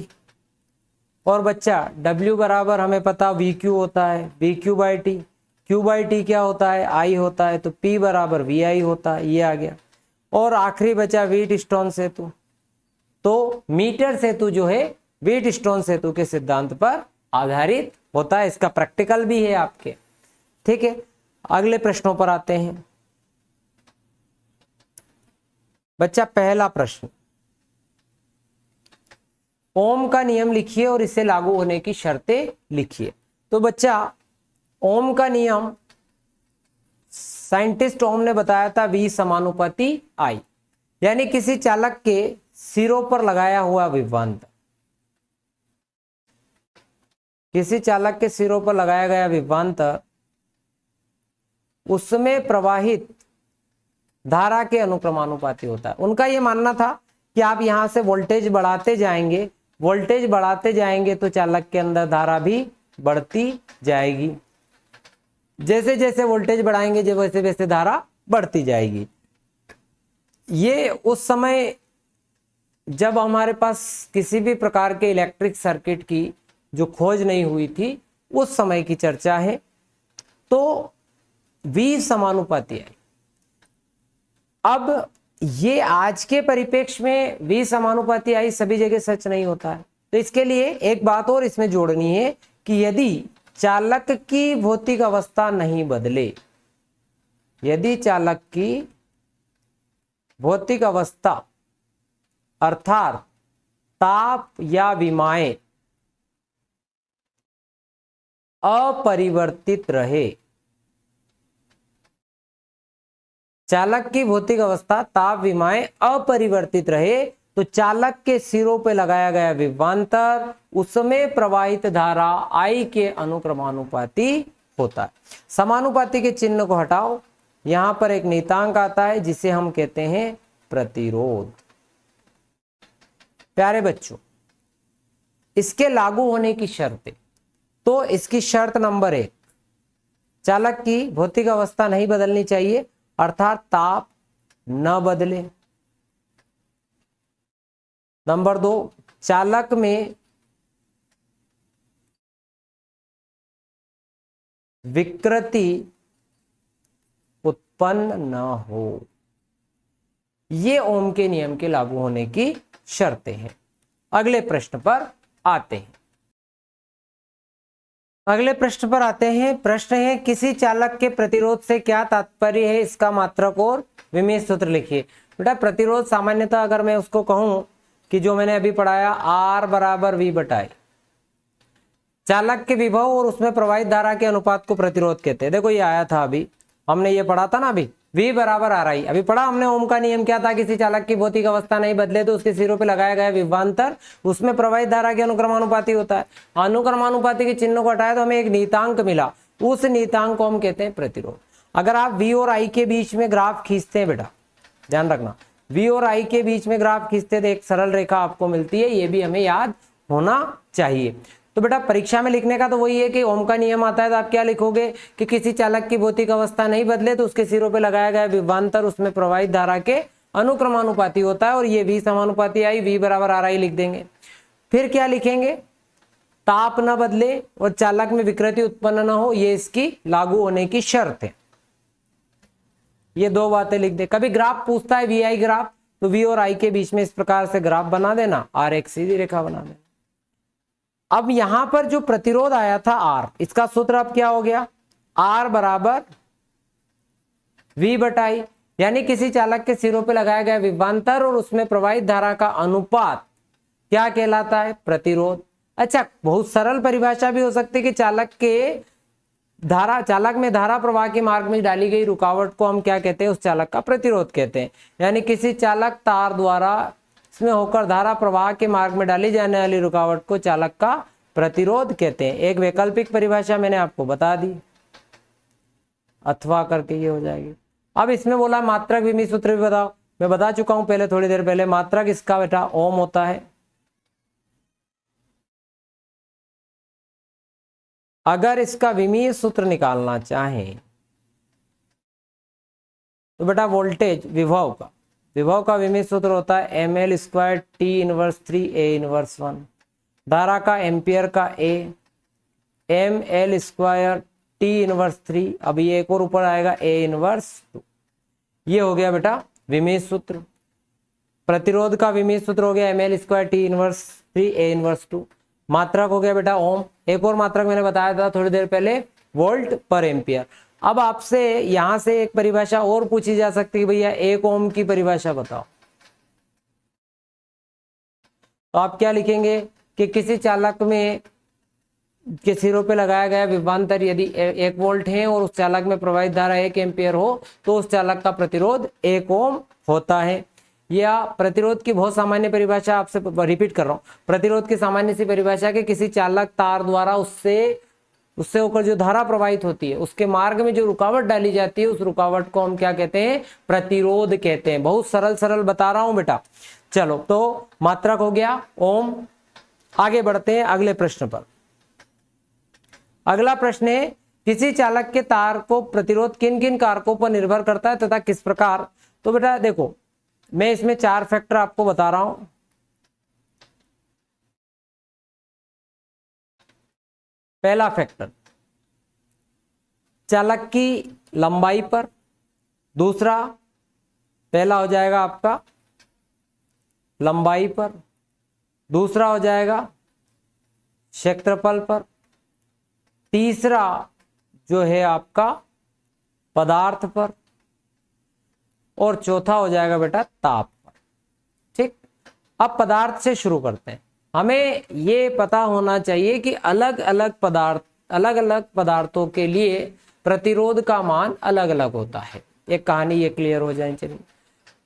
और बच्चा W बराबर हमें पता VQ होता है, VQ by T। Q by T क्या होता है? I होता है, तो P बराबर VI होता है, ये आ गया। और आखिरी बचा व्हीटस्टोन सेतु। तो मीटर सेतु जो है व्हीटस्टोन सेतु के सिद्धांत पर आधारित होता है। इसका प्रैक्टिकल भी है आपके। ठीक है, अगले प्रश्नों पर आते हैं। बच्चा पहला प्रश्न, ओम का नियम लिखिए और इसे लागू होने की शर्तें लिखिए। तो बच्चा ओम का नियम साइंटिस्ट ओम ने बताया था V समानुपाती I, यानी किसी चालक के सिरों पर लगाया हुआ विभवांतर, किसी चालक के सिरों पर लगाया गया विभवांतर उसमें प्रवाहित धारा के अनुक्रमानुपाती होता है। उनका यह मानना था कि आप यहां से वोल्टेज बढ़ाते जाएंगे, वोल्टेज बढ़ाते जाएंगे तो चालक के अंदर धारा भी बढ़ती जाएगी। जैसे जैसे वोल्टेज बढ़ाएंगे जब वैसे वैसे धारा बढ़ती जाएगी। ये उस समय जब हमारे पास किसी भी प्रकार के इलेक्ट्रिक सर्किट की जो खोज नहीं हुई थी उस समय की चर्चा है। तो V समानुपाती है। अब ये आज के परिप्रेक्ष्य में V समानुपाती I सभी जगह सच नहीं होता है। तो इसके लिए एक बात और इसमें जोड़नी है कि यदि चालक की भौतिक अवस्था नहीं बदले, यदि चालक की भौतिक अवस्था अर्थात ताप या विमाएं अपरिवर्तित रहे, चालक की भौतिक अवस्था ताप विमाएं अपरिवर्तित रहे, तो चालक के सिरों पर लगाया गया विभवांतर उसमें प्रवाहित धारा I के अनुक्रमानुपाती होता है। समानुपाती के चिन्ह को हटाओ, यहां पर एक नियतांक आता है जिसे हम कहते हैं प्रतिरोध। प्यारे बच्चों, इसके लागू होने की शर्तें, तो इसकी शर्त नंबर 1, चालक की भौतिक अवस्था नहीं बदलनी चाहिए अर्थात ताप न बदले। नंबर 2, चालक में विकृति उत्पन्न न हो। ये ओम के नियम के लागू होने की शर्तें हैं। अगले प्रश्न पर आते हैं। अगले प्रश्न पर आते हैं। प्रश्न है किसी चालक के प्रतिरोध से क्या तात्पर्य है, इसका मात्रक और विमेय सूत्र लिखिए। बेटा प्रतिरोध सामान्यतः अगर मैं उसको कहूं कि जो मैंने अभी पढ़ाया R बराबर V बटा I, चालक के विभव और उसमें प्रवाहित धारा के अनुपात को प्रतिरोध कहते हैं। देखो ये आया था अभी, हमने ये पढ़ा था ना अभी, V बराबर RI। अभी पढ़ा हमने ओम का नियम क्या था, किसी चालक की भौतिक अवस्था नहीं बदले तो उसके सिरों पे लगाया गया विभवांतर उसमें प्रवाहित धारा के अनुक्रमानुपाती होता है। अनुक्रमानुपाती के चिन्ह को हटाया तो हमें एक नियतांक मिला, उस नियतांक को हम कहते हैं प्रतिरोध। अगर आप V और I के बीच में ग्राफ खींचते हैं, बेटा ध्यान रखना, V और I के बीच में ग्राफ खींचते तो एक सरल रेखा आपको मिलती है, ये भी हमें याद होना चाहिए। तो बेटा परीक्षा में लिखने का तो वही है कि ओम का नियम आता है तो आप क्या लिखोगे कि किसी चालक की भौतिक अवस्था नहीं बदले तो उसके सिरों पे लगाया गया विभवांतर उसमें प्रवाहित धारा के अनुक्रमानुपाती होता है, और ये V समानुपाती I, V बराबर RI लिख देंगे। फिर क्या लिखेंगे, ताप न बदले और चालक में विकृति उत्पन्न न हो, ये इसकी लागू होने की शर्त है। ये दो बातें लिख दे। कभी ग्राफ पूछता है VI ग्राफ, तो V और I के बीच में इस प्रकार से ग्राफ बना देना, R एक सीधी रेखा बना देना। अब यहां पर जो प्रतिरोध आया था R, इसका सूत्र अब क्या हो गया, R बराबर V बटा I, यानी किसी चालक के सिरों पे लगाया गया विभवांतर और उसमें प्रवाहित धारा का अनुपात क्या कहलाता है, प्रतिरोध। अच्छा, बहुत सरल परिभाषा भी हो सकती है कि चालक में धारा प्रवाह के मार्ग में डाली गई रुकावट को हम क्या कहते हैं, उस चालक का प्रतिरोध कहते हैं। यानी किसी चालक तार द्वारा इसमें होकर धारा प्रवाह के मार्ग में डाली जाने वाली रुकावट को चालक का प्रतिरोध कहते हैं। एक वैकल्पिक परिभाषा मैंने आपको बता दी, अथवा करके ये हो जाएगी। अब इसमें बोला मात्रक विमेय सूत्र भी बताओ, मैं बता चुका हूं पहले थोड़ी देर पहले, मात्रक इसका बेटा ओम होता है। अगर इसका विमेय सूत्र निकालना चाहें तो बेटा वोल्टेज विभव का विमेय सूत्र होता है ml square T inverse 3 A inverse 1, धारा का एम्पियर का A ml square T inverse 3, अब ये एक और ऊपर आएगा A इनवर्स 2। ये हो गया बेटा विमेय सूत्र। प्रतिरोध का विमेय सूत्र हो गया ml square T inverse 3 A inverse 2। मात्रक हो गया बेटा ओम, एक और मात्रक मैंने बताया था थोड़ी देर पहले, वोल्ट पर एम्पियर। अब आपसे यहां से एक परिभाषा और पूछी जा सकती है, भैया 1 ओम की परिभाषा बताओ। तो आप क्या लिखेंगे कि किसी चालक में के सिरों पे लगाया गया विभवांतर यदि 1 वोल्ट है और उस चालक में प्रवाहित धारा 1 एम्पियर हो तो उस चालक का प्रतिरोध 1 ओम होता है। या प्रतिरोध की बहुत सामान्य परिभाषा आपसे रिपीट कर रहा हूं, प्रतिरोध की सामान्य सी परिभाषा कि किसी चालक तार द्वारा उससे होकर जो धारा प्रवाहित होती है उसके मार्ग में जो रुकावट डाली जाती है उस रुकावट को हम क्या कहते हैं, प्रतिरोध कहते हैं। बहुत सरल सरल बता रहा हूं बेटा। चलो तो मात्रक हो गया ओम। आगे बढ़ते हैं अगले प्रश्न पर। अगला प्रश्न है किसी चालक के तार को प्रतिरोध किन किन कारकों पर निर्भर करता है तथा किस प्रकार। तो बेटा देखो मैं इसमें 4 फैक्टर आपको बता रहा हूं। पहला फैक्टर चालक की लंबाई पर, दूसरा पहला हो जाएगा आपका लंबाई पर, दूसरा हो जाएगा क्षेत्रफल पर, तीसरा जो है आपका पदार्थ पर, और चौथा हो जाएगा बेटा ताप पर। ठीक, अब पदार्थ से शुरू करते हैं। हमें ये पता होना चाहिए कि अलग अलग पदार्थों के लिए प्रतिरोध का मान अलग अलग होता है। एक कहानी ये क्लियर हो जाए। चलिए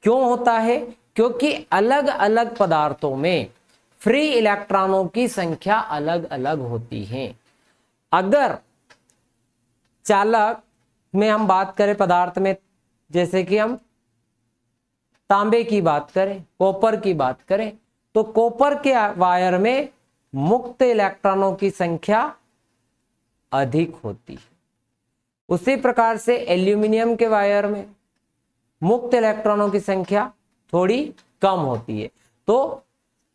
क्यों होता है, क्योंकि अलग अलग पदार्थों में फ्री इलेक्ट्रॉनों की संख्या अलग अलग होती है। अगर चालक में हम बात करें पदार्थ में, जैसे कि हम तांबे की बात करें, कॉपर की बात करें, तो कॉपर के वायर में मुक्त इलेक्ट्रॉनों की संख्या अधिक होती है। उसी प्रकार से एल्यूमिनियम के वायर में मुक्त इलेक्ट्रॉनों की संख्या थोड़ी कम होती है। तो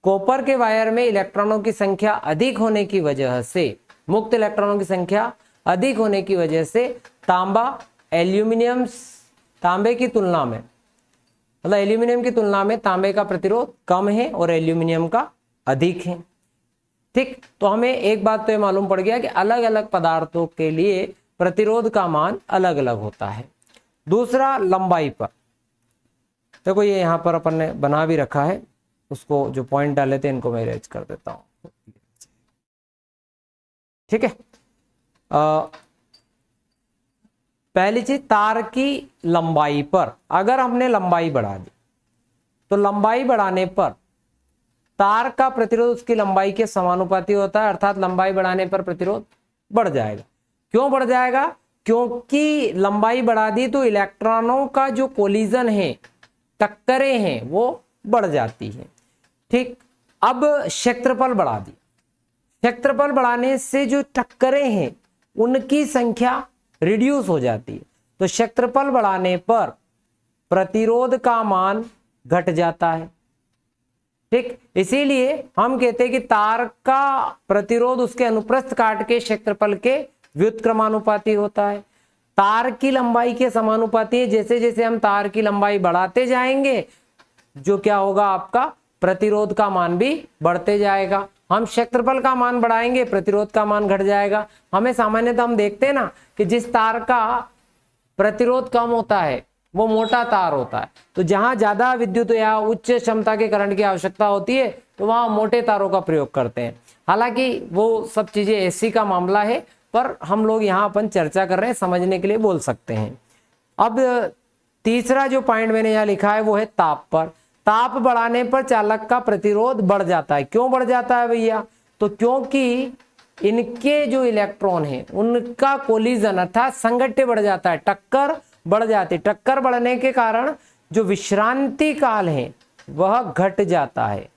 कॉपर के वायर में इलेक्ट्रॉनों की संख्या अधिक होने की वजह से, मुक्त इलेक्ट्रॉनों की संख्या अधिक होने की वजह से तांबे की तुलना में, मतलब एल्यूमिनियम की तुलना में तांबे का प्रतिरोध कम है और एल्यूमिनियम का अधिक है। ठीक, तो हमें एक बात तो ये मालूम पड़ गया कि अलग अलग पदार्थों के लिए प्रतिरोध का मान अलग अलग होता है। दूसरा लंबाई पर, देखो ये यहां पर अपन ने बना भी रखा है, उसको जो पॉइंट डाले थे इनको मैं इरेज कर देता हूं। ठीक है, पहली चीज तार की लंबाई पर अगर हमने लंबाई बढ़ा दी तो लंबाई बढ़ाने पर तार का प्रतिरोध उसकी लंबाई के समानुपाती होता है, अर्थात लंबाई बढ़ाने पर प्रतिरोध बढ़ जाएगा। क्यों बढ़ जाएगा, क्योंकि लंबाई बढ़ा दी तो इलेक्ट्रॉनों का जो कोलिजन है, टक्करें हैं, वो बढ़ जाती है। ठीक, अब क्षेत्रफल बढ़ा दी, क्षेत्रफल बढ़ाने से जो टक्करें हैं उनकी संख्या रिड्यूस हो जाती है। तो क्षेत्रफल बढ़ाने पर प्रतिरोध का मान घट जाता है। ठीक, इसीलिए हम कहते हैं कि तार का प्रतिरोध उसके अनुप्रस्थ काट के क्षेत्रफल के व्युत्क्रमानुपाती होता है, तार की लंबाई के समानुपाती है। जैसे जैसे हम तार की लंबाई बढ़ाते जाएंगे जो क्या होगा, आपका प्रतिरोध का मान भी बढ़ते जाएगा। हम क्षेत्रफल का मान बढ़ाएंगे, प्रतिरोध का मान घट जाएगा। हमें सामान्यतः हम देखते हैं ना कि जिस तार का प्रतिरोध कम होता है वो मोटा तार होता है। तो जहां ज्यादा विद्युत या उच्च क्षमता के करंट की आवश्यकता होती है तो वहां मोटे तारों का प्रयोग करते हैं। हालांकि वो सब चीजें एसी का मामला है, पर हम लोग यहाँ अपन चर्चा कर रहे हैं, समझने के लिए बोल सकते हैं। अब तीसरा जो पॉइंट मैंने यहाँ लिखा है वो है ताप पर। ताप बढ़ाने पर चालक का प्रतिरोध बढ़ जाता है। क्यों बढ़ जाता है भैया, तो क्योंकि इनके जो इलेक्ट्रॉन हैं उनका कोलिजन अर्थात संघट्य बढ़ जाता है, टक्कर बढ़ जाती है। टक्कर बढ़ने के कारण जो विश्रांति काल है वह घट जाता है।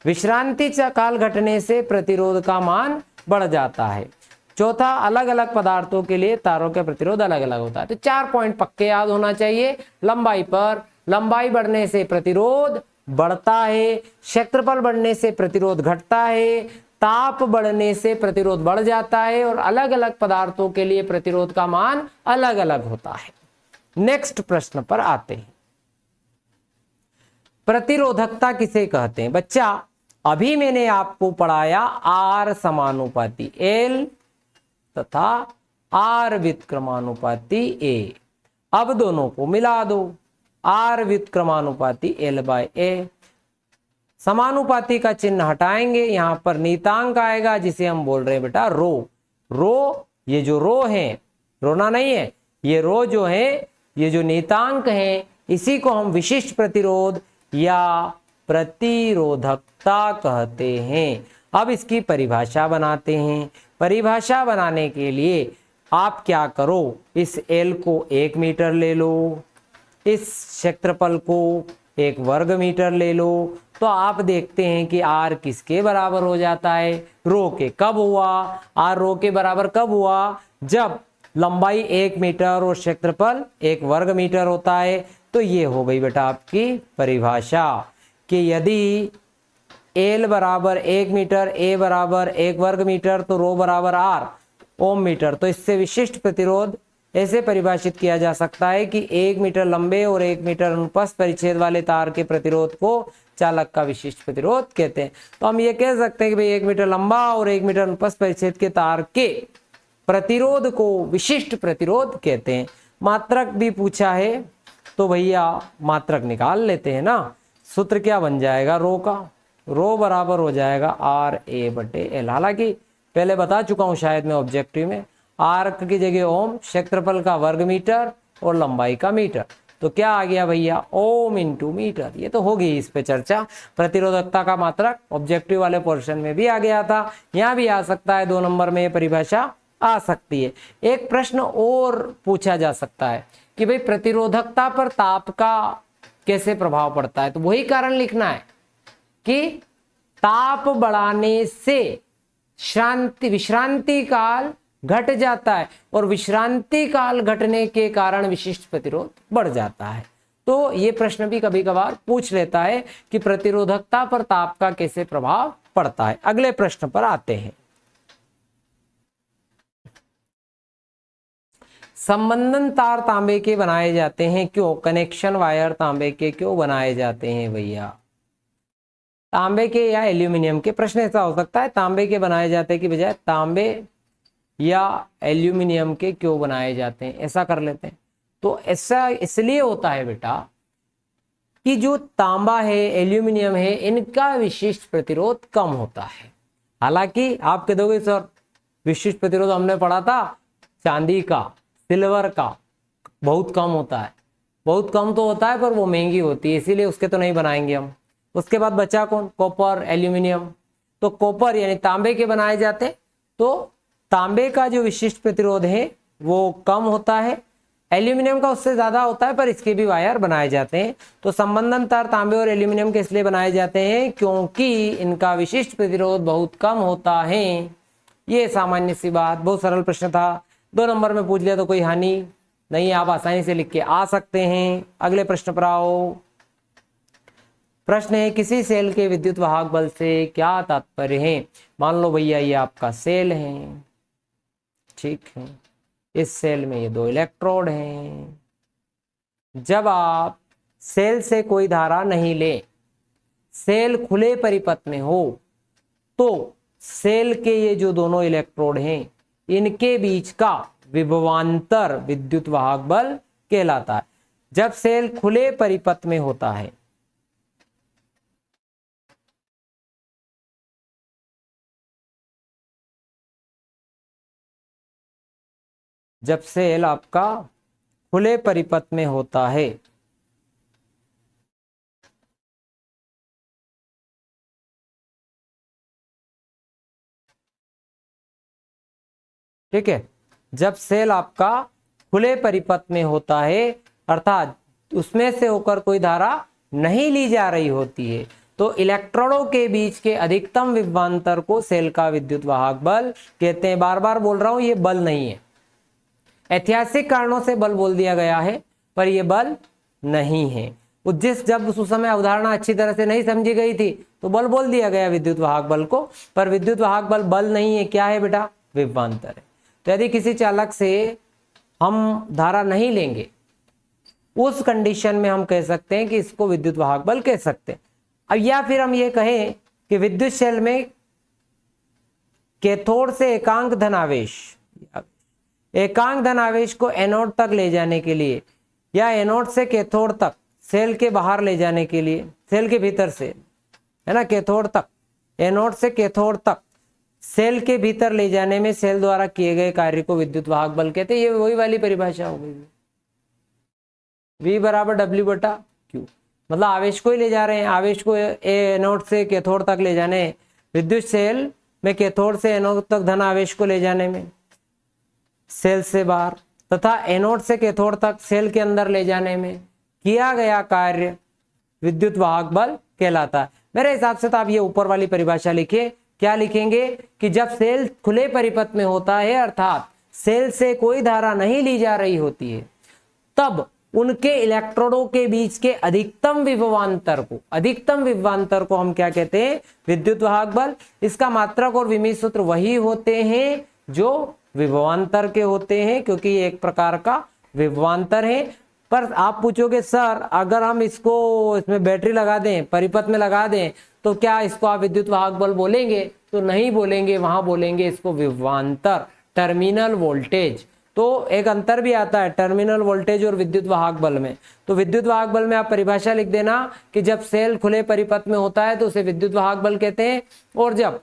विश्रांति काल घटने से प्रतिरोध का मान बढ़ जाता है। चौथा, अलग अलग पदार्थों के लिए तारों का प्रतिरोध अलग अलग होता है। तो 4 पॉइंट पक्के याद होना चाहिए। लंबाई पर, लंबाई बढ़ने से प्रतिरोध बढ़ता है, क्षेत्रफल बढ़ने से प्रतिरोध घटता है, ताप बढ़ने से प्रतिरोध बढ़ जाता है, और अलग अलग पदार्थों के लिए प्रतिरोध का मान अलग अलग होता है। नेक्स्ट प्रश्न पर आते हैं। प्रतिरोधकता किसे कहते हैं? बच्चा अभी मैंने आपको पढ़ाया आर समानुपाती एल तथा आर व्युत्क्रमानुपाती ए। अब दोनों को मिला दो, आर व्युत्क्रमानुपाती एल बाय ए। समानुपाती का चिन्ह हटाएंगे, यहां पर नीतांक आएगा जिसे हम बोल रहे हैं बेटा रो। रो, ये जो रो है, रोना नहीं है, ये रो जो है, ये जो नीतांक है, इसी को हम विशिष्ट प्रतिरोध या प्रतिरोधकता कहते हैं। अब इसकी परिभाषा बनाते हैं। परिभाषा बनाने के लिए आप क्या करो, इस एल को 1 मीटर ले लो, इस क्षेत्रफल को 1 वर्ग मीटर ले लो, तो आप देखते हैं कि आर किसके बराबर हो जाता है, रो के। कब हुआ, आर रो के बराबर कब हुआ, जब लंबाई 1 मीटर और क्षेत्रफल 1 वर्ग मीटर होता है। तो ये हो गई बेटा आपकी परिभाषा कि यदि एल बराबर 1 मीटर, ए बराबर 1 वर्ग मीटर, तो रो बराबर आर ओम मीटर। तो इससे विशिष्ट प्रतिरोध ऐसे परिभाषित किया जा सकता है कि 1 मीटर लंबे और 1 मीटर अनुपस्थ परिच्छेद वाले तार के प्रतिरोध को चालक का विशिष्ट प्रतिरोध कहते हैं। तो हम ये कह सकते हैं कि भाई 1 मीटर लंबा और 1 मीटर अनुपस्थ परिच्छेद के तार के प्रतिरोध को विशिष्ट प्रतिरोध कहते हैं। मात्रक भी पूछा है तो भैया मात्रक निकाल लेते हैं ना। सूत्र क्या बन जाएगा रो का, रो बराबर हो जाएगा आर ए बटे एल। हालांकि पहले बता चुका हूं शायद मैं ऑब्जेक्टिव में, आर की जगह ओम, क्षेत्रफल का वर्ग मीटर और लंबाई का मीटर। तो क्या आ गया भैया, ओम इंटू मीटर। ये तो होगी इस पे चर्चा। प्रतिरोधकता का मात्रक ऑब्जेक्टिव वाले पोर्शन में भी आ गया था, यहाँ भी आ सकता है, 2 नंबर में परिभाषा आ सकती है। एक प्रश्न और पूछा जा सकता है कि भाई प्रतिरोधकता पर ताप का कैसे प्रभाव पड़ता है। तो वही कारण लिखना है कि ताप बढ़ाने से विश्रांति काल घट जाता है और विश्रांति काल घटने के कारण विशिष्ट प्रतिरोध बढ़ जाता है। तो ये प्रश्न भी कभी कभार पूछ लेता है कि प्रतिरोधकता पर ताप का कैसे प्रभाव पड़ता है। अगले प्रश्न पर आते हैं। संबंधन तार तांबे के बनाए जाते हैं क्यों, कनेक्शन वायर तांबे के क्यों बनाए जाते हैं भैया। तांबे के या एल्यूमिनियम के, प्रश्न ऐसा हो सकता है तांबे के बनाए जाते की बजाय तांबे या एल्यूमिनियम के क्यों बनाए जाते हैं, ऐसा कर लेते हैं। तो ऐसा इसलिए होता है बेटा कि जो तांबा है, एल्यूमिनियम है, इनका विशिष्ट प्रतिरोध कम होता है। हालांकि आप कह दोगे सर विशिष्ट प्रतिरोध हमने पढ़ा था चांदी का, सिल्वर का बहुत कम होता है। बहुत कम तो होता है पर वो महंगी होती है, इसीलिए उसके तो नहीं बनाएंगे हम। उसके बाद बचा कौन, कॉपर, एल्यूमिनियम। तो कॉपर यानी तांबे के बनाए जाते, तो तांबे का जो विशिष्ट प्रतिरोध है वो कम होता है, एल्यूमिनियम का उससे ज्यादा होता है, पर इसके भी वायर बनाए जाते हैं। तो संबंधन तार तांबे और एल्यूमिनियम के इसलिए बनाए जाते हैं क्योंकि इनका विशिष्ट प्रतिरोध बहुत कम होता है। ये सामान्य सी बात, बहुत सरल प्रश्न था, 2 नंबर में पूछ लिया तो कोई हानि नहीं, आप आसानी से लिख के आ सकते हैं। अगले प्रश्न पर आओ। प्रश्न है किसी सेल के विद्युत वाहक बल से क्या तात्पर्य है। मान लो भैया ये आपका सेल है, ठीक है, इस सेल में ये 2 इलेक्ट्रोड हैं। जब आप सेल से कोई धारा नहीं ले, सेल खुले परिपथ में हो, तो सेल के ये जो दोनों इलेक्ट्रोड हैं इनके बीच का विभवांतर विद्युत वाहक बल कहलाता है। जब सेल खुले परिपथ में होता है, जब सेल आपका खुले परिपथ में होता है, ठीक है, जब सेल आपका खुले परिपथ में होता है अर्थात उसमें से होकर कोई धारा नहीं ली जा रही होती है, तो इलेक्ट्रोडों के बीच के अधिकतम विभवांतर को सेल का विद्युत वाहक बल कहते हैं। बार बार बोल रहा हूं ये बल नहीं है, ऐतिहासिक कारणों से बल बोल दिया गया है पर यह बल नहीं है। जब उस समय अवधारणा अच्छी तरह से नहीं समझी गई थी तो बल बोल दिया गया विद्युत वाहक बल को, पर विद्युत वाहक बल बल नहीं है, क्या है बेटा, विभवांतर है। तो यदि किसी चालक से हम धारा नहीं लेंगे, उस कंडीशन में हम कह सकते हैं कि इसको विद्युत वाहक बल कह सकते हैं। अब या फिर हम ये कहें कि विद्युत शेल में कैथोड से एकांक धनावेश को एनोड तक ले जाने के लिए या एनोड से कैथोड तक सेल के बाहर ले जाने के लिए, सेल के भीतर से, है ना, कैथोड तक, एनोड से कैथोड तक सेल के भीतर ले जाने में सेल द्वारा किए गए कार्य को विद्युत वाहक बल कहते हैं। ये वही वाली परिभाषा हो गई, V बराबर W/Q, मतलब आवेश को ही ले जा रहे हैं, आवेश को एनोड से कैथोड तक ले जाने, विद्युत सेल में कैथोड से एनोड तक धन आवेश को ले जाने में सेल से बाहर तथा एनोड से कैथोड तक सेल के अंदर ले जाने में किया गया कार्य विद्युत वाहक बल कहलाता है। मेरे हिसाब से तो आप ये ऊपर वाली परिभाषा लिखिए। क्या लिखेंगे कि जब सेल खुले परिपथ में होता है, अर्थात सेल से कोई धारा नहीं ली जा रही होती है, तब उनके इलेक्ट्रोडों के बीच के अधिकतम विभवांतर को हम क्या कहते हैं? विद्युत वाहक बल। इसका मात्रक और विमीय सूत्र वही होते हैं जो विभवांतर के होते हैं, क्योंकि ये एक प्रकार का विभवांतर है। पर आप पूछोगे सर अगर हम इसमें बैटरी लगा दें, परिपथ में लगा दें, तो क्या इसको आप विद्युत वाहक बल बोलेंगे? तो नहीं बोलेंगे, वहां बोलेंगे इसको विभवांतर, टर्मिनल वोल्टेज। तो एक अंतर भी आता है टर्मिनल वोल्टेज और विद्युत वाहक बल में। तो विद्युत वाहक बल में आप परिभाषा लिख देना कि जब सेल खुले परिपथ में होता है तो उसे विद्युत वाहक बल कहते हैं, और जब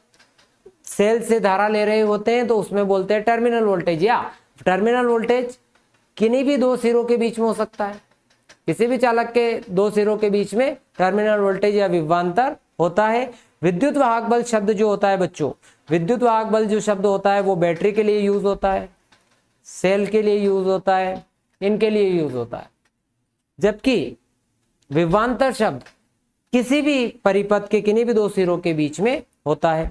सेल से धारा ले रहे होते हैं तो उसमें बोलते हैं टर्मिनल वोल्टेज। या टर्मिनल वोल्टेज किन्हीं भी दो सिरों के बीच में हो सकता है, किसी भी चालक के दो सिरों के बीच में टर्मिनल वोल्टेज या विभवांतर होता है। विद्युत वाहक बल शब्द जो होता है बच्चों, विद्युत वाहक बल जो शब्द होता है वो बैटरी के लिए यूज होता है, सेल के लिए यूज होता है, इनके लिए यूज होता है। जबकि विभवांतर शब्द किसी भी परिपथ के किन्हीं भी दो सिरों के बीच में होता है।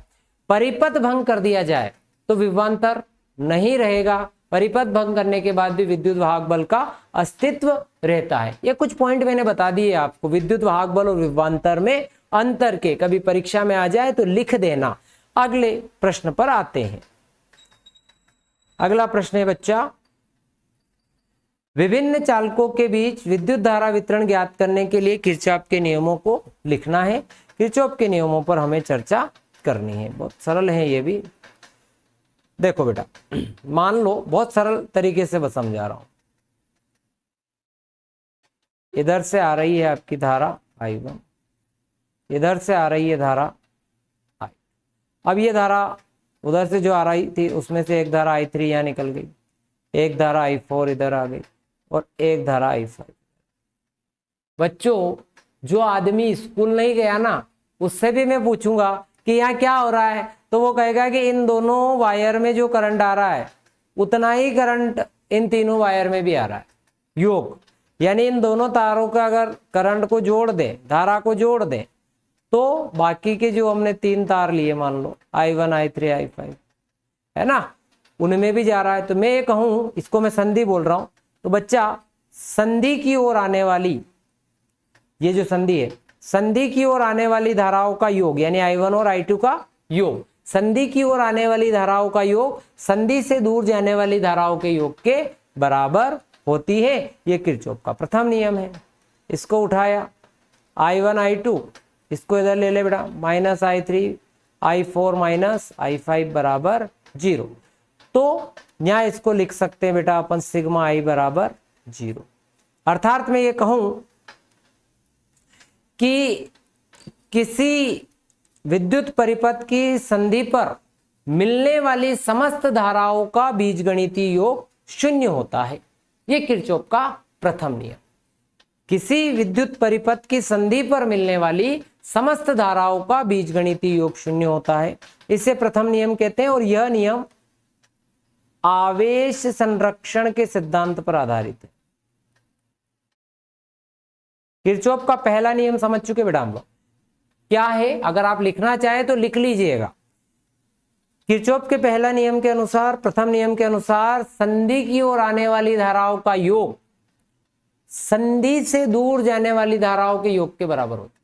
परिपथ भंग कर दिया जाए तो विभवांतर नहीं रहेगा, परिपथ भंग करने के बाद भी विद्युत वाहक बल का अस्तित्व रहता है। ये कुछ पॉइंट मैंने बता दिए आपको विद्युत वाहक बल और विभवांतर में अंतर के, कभी परीक्षा में आ जाए तो लिख देना। अगले प्रश्न पर आते हैं। अगला प्रश्न है बच्चा, विभिन्न चालकों के बीच विद्युत धारा वितरण ज्ञात करने के लिए किरचॉफ के नियमों को लिखना है। किरचॉफ के नियमों पर हमें चर्चा करनी है। बहुत सरल है ये भी। देखो बेटा, मान लो बहुत सरल तरीके से बस समझा रहा हूं। इधर से आ रही है आपकी धारा I1, इधर से आ रही है धारा I। अब ये धारा उधर से जो आ रही थी उसमें से एक धारा I3 यहाँ निकल गई, एक धारा I4 इधर आ गई और एक धारा I5। बच्चों जो आदमी स्कूल नहीं गया ना, उससे भी मैं पूछूंगा कि यहाँ क्या हो रहा है, तो वो कहेगा कि इन दोनों वायर में जो करंट आ रहा है उतना ही करंट इन तीनों वायर में भी आ रहा है, योग। यानी इन दोनों तारों का अगर करंट को जोड़ दे, धारा को जोड़ दे, तो बाकी के जो हमने तीन तार लिए, मान लो I1 I3 I5 है ना, उनमें भी जा रहा है। तो मैं ये कहूं, इसको मैं संधि बोल रहा हूं, तो बच्चा संधि की ओर आने वाली, ये जो संधि है, संधि की ओर आने वाली धाराओं का योग, यानी I1 और I2 का योग, संधि की ओर आने वाली धाराओं का योग संधि से दूर जाने वाली धाराओं के योग के बराबर होती है। ये किरचॉफ का प्रथम नियम है। इसको उठाया, I1 I2, इसको इधर ले ले बेटा, -I3 I4 -I5 बराबर 0। तो यहाँ इसको लिख सकते हैं बेटा अपन सिग्मा I बराबर 0। अर्थात मैं ये कहूं कि किसी विद्युत परिपथ की संधि पर मिलने वाली समस्त धाराओं का बीजगणितीय योग 0 होता है। ये किरचॉफ का प्रथम नियम। किसी विद्युत परिपथ की संधि पर मिलने वाली समस्त धाराओं का बीजगणितीय योग 0 होता है, इसे प्रथम नियम कहते हैं। और यह नियम आवेश संरक्षण के सिद्धांत पर आधारित है। किरचॉफ का पहला नियम समझ चुके बेटा हम लोग, क्या है? अगर आप लिखना चाहें तो लिख लीजिएगा। किरचॉफ के पहला नियम के अनुसार, प्रथम नियम के अनुसार, संधि की ओर आने वाली धाराओं का योग संधि से दूर जाने वाली धाराओं के योग के बराबर होता है।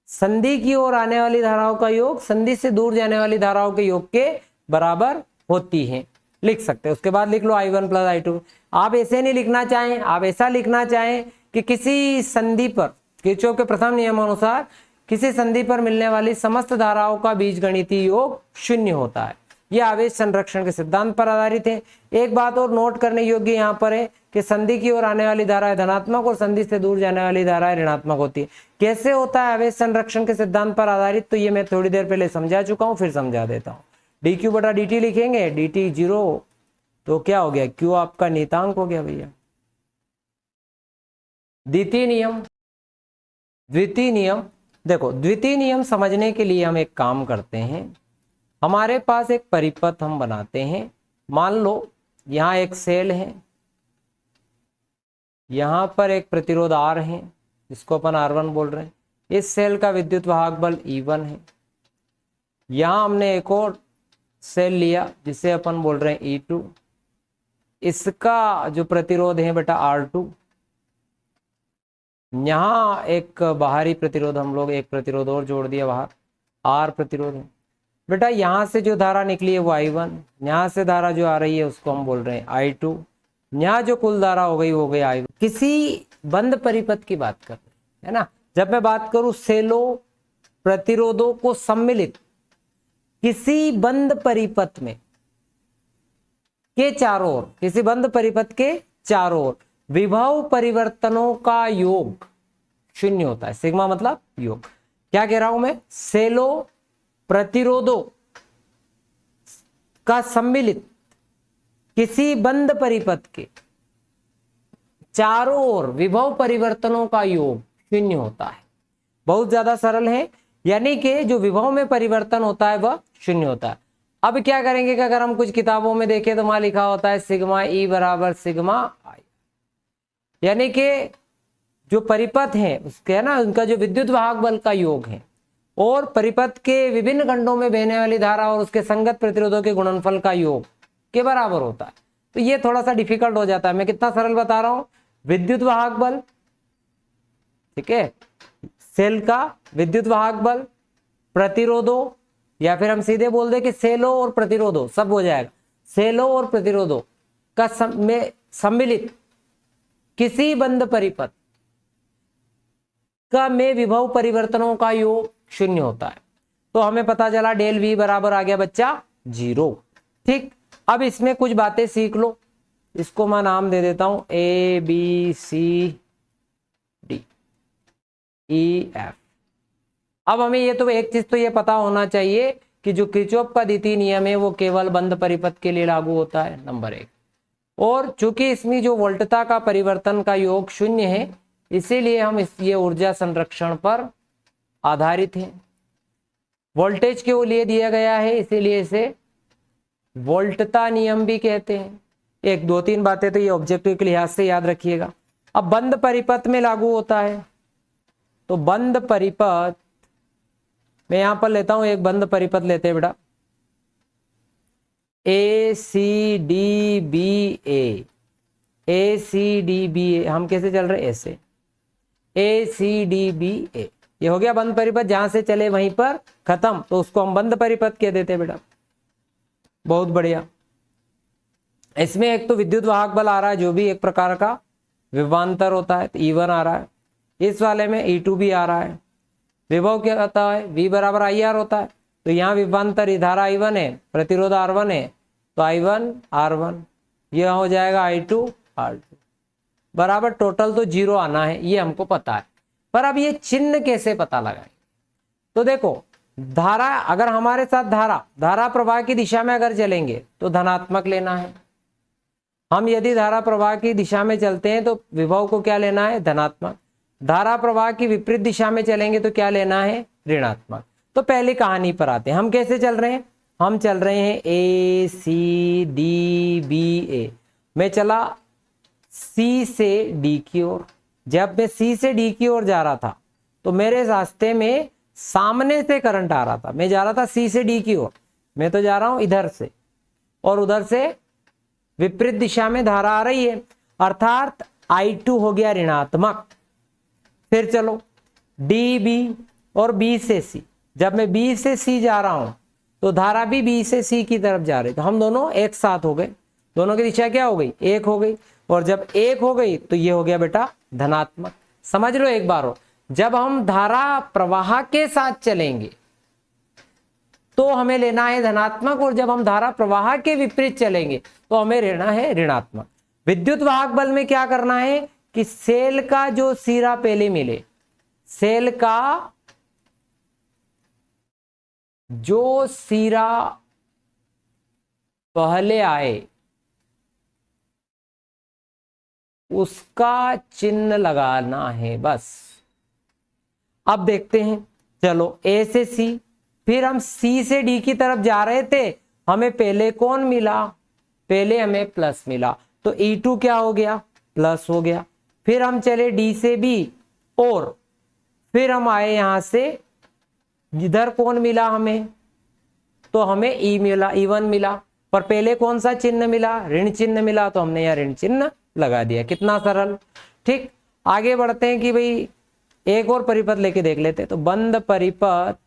संधि की ओर आने वाली धाराओं का योग संधि से दूर जाने वाली धाराओं के योग के बराबर होती है, लिख सकते हैं। उसके बाद लिख लो I1 + I2। आप ऐसे नहीं लिखना चाहें, आप ऐसा लिखना चाहें कि किसी संधि पर, किरचॉफ के प्रथम नियम अनुसार किसी संधि पर मिलने वाली समस्त धाराओं का बीजगणितीय योग शून्य होता है। यह आवेश संरक्षण के सिद्धांत पर आधारित है। एक बात और नोट करने योग्य यहाँ पर है कि संधि की ओर आने वाली धारा धनात्मक और संधि से दूर जाने वाली धारा ऋणात्मक होती है। कैसे होता है आवेश संरक्षण के सिद्धांत पर आधारित, तो ये मैं थोड़ी देर पहले समझा चुका हूं, फिर समझा देता हूं। dq बटा dt लिखेंगे, dt 0 तो क्या हो गया, q आपका नियतांक हो गया भैया। द्वितीय नियम देखो, द्वितीय नियम समझने के लिए हम एक काम करते हैं। हमारे पास एक परिपथ हम बनाते हैं। मान लो यहाँ एक सेल है, यहाँ पर एक प्रतिरोध R है, इसको अपन R1 बोल रहे हैं। इस सेल का विद्युत वाहक बल E1 है। यहाँ हमने एक और सेल लिया जिसे अपन बोल रहे हैं E2। इसका जो प्रतिरोध है बेटा R2। यहाँ एक बाहरी प्रतिरोध हम लोग एक प्रतिरोध और जोड़ दिया बाहर, R प्रतिरोध है। बेटा यहाँ से जो धारा निकली है वो I1, यहाँ से धारा जो आ रही है उसको हम बोल रहे हैं I2, यहाँ जो कुल धारा हो गई वो हो गई I1। किसी बंद परिपथ की बात कर रहे हैं, है ना। जब मैं बात करूं सेलों प्रतिरोधों को सम्मिलित किसी बंद परिपथ में के चारों ओर, किसी बंद परिपथ के चारों ओर विभव परिवर्तनों का योग शून्य होता है। सिग्मा मतलब योग। क्या कह रहा हूं मैं, सेलों प्रतिरोधों का सम्मिलित किसी बंद परिपथ के चारों ओर विभव परिवर्तनों का योग शून्य होता है। बहुत ज्यादा सरल है, यानी कि जो विभव में परिवर्तन होता है वह शून्य होता है। अब क्या करेंगे कि अगर हम कुछ किताबों में देखें तो वहां लिखा होता है सिग्मा ई बराबर सिग्मा आई, यानी कि जो परिपथ है उसके, है ना, उनका जो विद्युत वाहक बल का योग है और परिपथ के विभिन्न खंडों में बहने वाली धारा और उसके संगत प्रतिरोधों के गुणनफल का योग के बराबर होता है। तो ये थोड़ा सा डिफिकल्ट हो जाता है। मैं कितना सरल बता रहा हूं, विद्युत वाहक बल, ठीक है, सेल का विद्युत वाहक बल, प्रतिरोधों, या फिर हम सीधे बोल दे कि सेलों और प्रतिरोधों, सब हो जाएगा। सेलों और प्रतिरोधों का सम्मिलित किसी बंद परिपथ का में विभव परिवर्तनों का योग शून्य होता है। तो हमें पता चला डेल V बराबर आ गया बच्चा 0। ठीक, अब इसमें कुछ बातें सीख लो। इसको मैं नाम दे देता हूं ABCDEF। अब हमें ये तो एक चीज तो ये पता होना चाहिए कि जो किरचॉफ का द्वितीय नियम है वो केवल बंद परिपथ के लिए लागू होता है, नंबर 1। और चूंकि इसमें जो वोल्टता का परिवर्तन का योग शून्य है, इसीलिए हम ये ऊर्जा संरक्षण पर आधारित है। वोल्टेज के लिए दिया गया है, इसीलिए इसे वोल्टता नियम भी कहते हैं। एक दो तीन बातें तो ये ऑब्जेक्टिव के लिहाज से याद रखिएगा। अब बंद परिपथ में लागू होता है, तो बंद परिपथ मैं यहां पर लेता हूं, एक बंद परिपथ लेते हैं बेटा, ACDBA। हम कैसे चल रहे हैं, ऐसे ACDBA, ये हो गया बंद परिपथ, जहां से चले वहीं पर खत्म, तो उसको हम बंद परिपथ कह देते हैं बेटा। बहुत बढ़िया। इसमें एक तो विद्युत वाहक बल आ रहा है जो भी एक प्रकार का विभवांतर होता है, तो E1 आ रहा है। इस वाले में E2 भी आ रहा है। विभव क्या होता है, V बराबर IR होता है। तो यहाँ विभवांतर धारा I1 है, प्रतिरोध R1 है, तो I1 R1, यह हो जाएगा I2 R2 बराबर, टोटल तो 0 आना है, ये हमको पता है। पर अब ये चिन्ह कैसे पता लगाएं, तो देखो धारा, अगर हमारे साथ धारा प्रवाह की दिशा में अगर चलेंगे तो धनात्मक लेना है। हम यदि धारा प्रवाह की दिशा में चलते हैं तो विभव को क्या लेना है, धनात्मक। धारा प्रवाह की विपरीत दिशा में चलेंगे तो क्या लेना है, ऋणात्मक। तो पहली कहानी पर आते हैं, हम कैसे चल रहे हैं, हम चल रहे हैं ACDBA। मैं चला C से D की ओर। जब मैं C से D की ओर जा रहा था तो मेरे रास्ते में सामने से करंट आ रहा था। मैं जा रहा था C से D की ओर, मैं तो जा रहा हूं इधर से, और उधर से विपरीत दिशा में धारा आ रही है, अर्थात I2 हो गया ऋणात्मक। फिर चलो DB और B से C। जब मैं B से C जा रहा हूं तो धारा भी B से C की तरफ जा रही, तो हम दोनों एक साथ हो गए, दोनों की दिशा क्या हो गई, एक हो गई। और जब एक हो गई तो ये हो गया बेटा धनात्मक। समझ लो एक बार हो, जब हम धारा प्रवाह के साथ चलेंगे तो हमें लेना है धनात्मक, और जब हम धारा प्रवाह के विपरीत चलेंगे तो हमें लेना है ऋणात्मक। विद्युत वाहक बल में क्या करना है कि सेल का जो सिरा पहले मिले, सेल का जो सिरा पहले आए उसका चिन्ह लगाना है बस। अब देखते हैं, चलो ए से सी, फिर हम सी से डी की तरफ जा रहे थे, हमें पहले कौन मिला, पहले हमें प्लस मिला, तो E2 क्या हो गया, प्लस हो गया। फिर हम चले डी से बी, और फिर हम आए यहां से, इधर कौन मिला हमें, तो हमें ई मिला, E1 मिला, पर पहले कौन सा चिन्ह मिला, ऋण चिन्ह मिला, तो हमने यह ऋण चिन्ह लगा दिया। कितना सरल। ठीक, आगे बढ़ते हैं कि भाई एक और परिपथ लेके देख लेते हैं। तो बंद परिपथ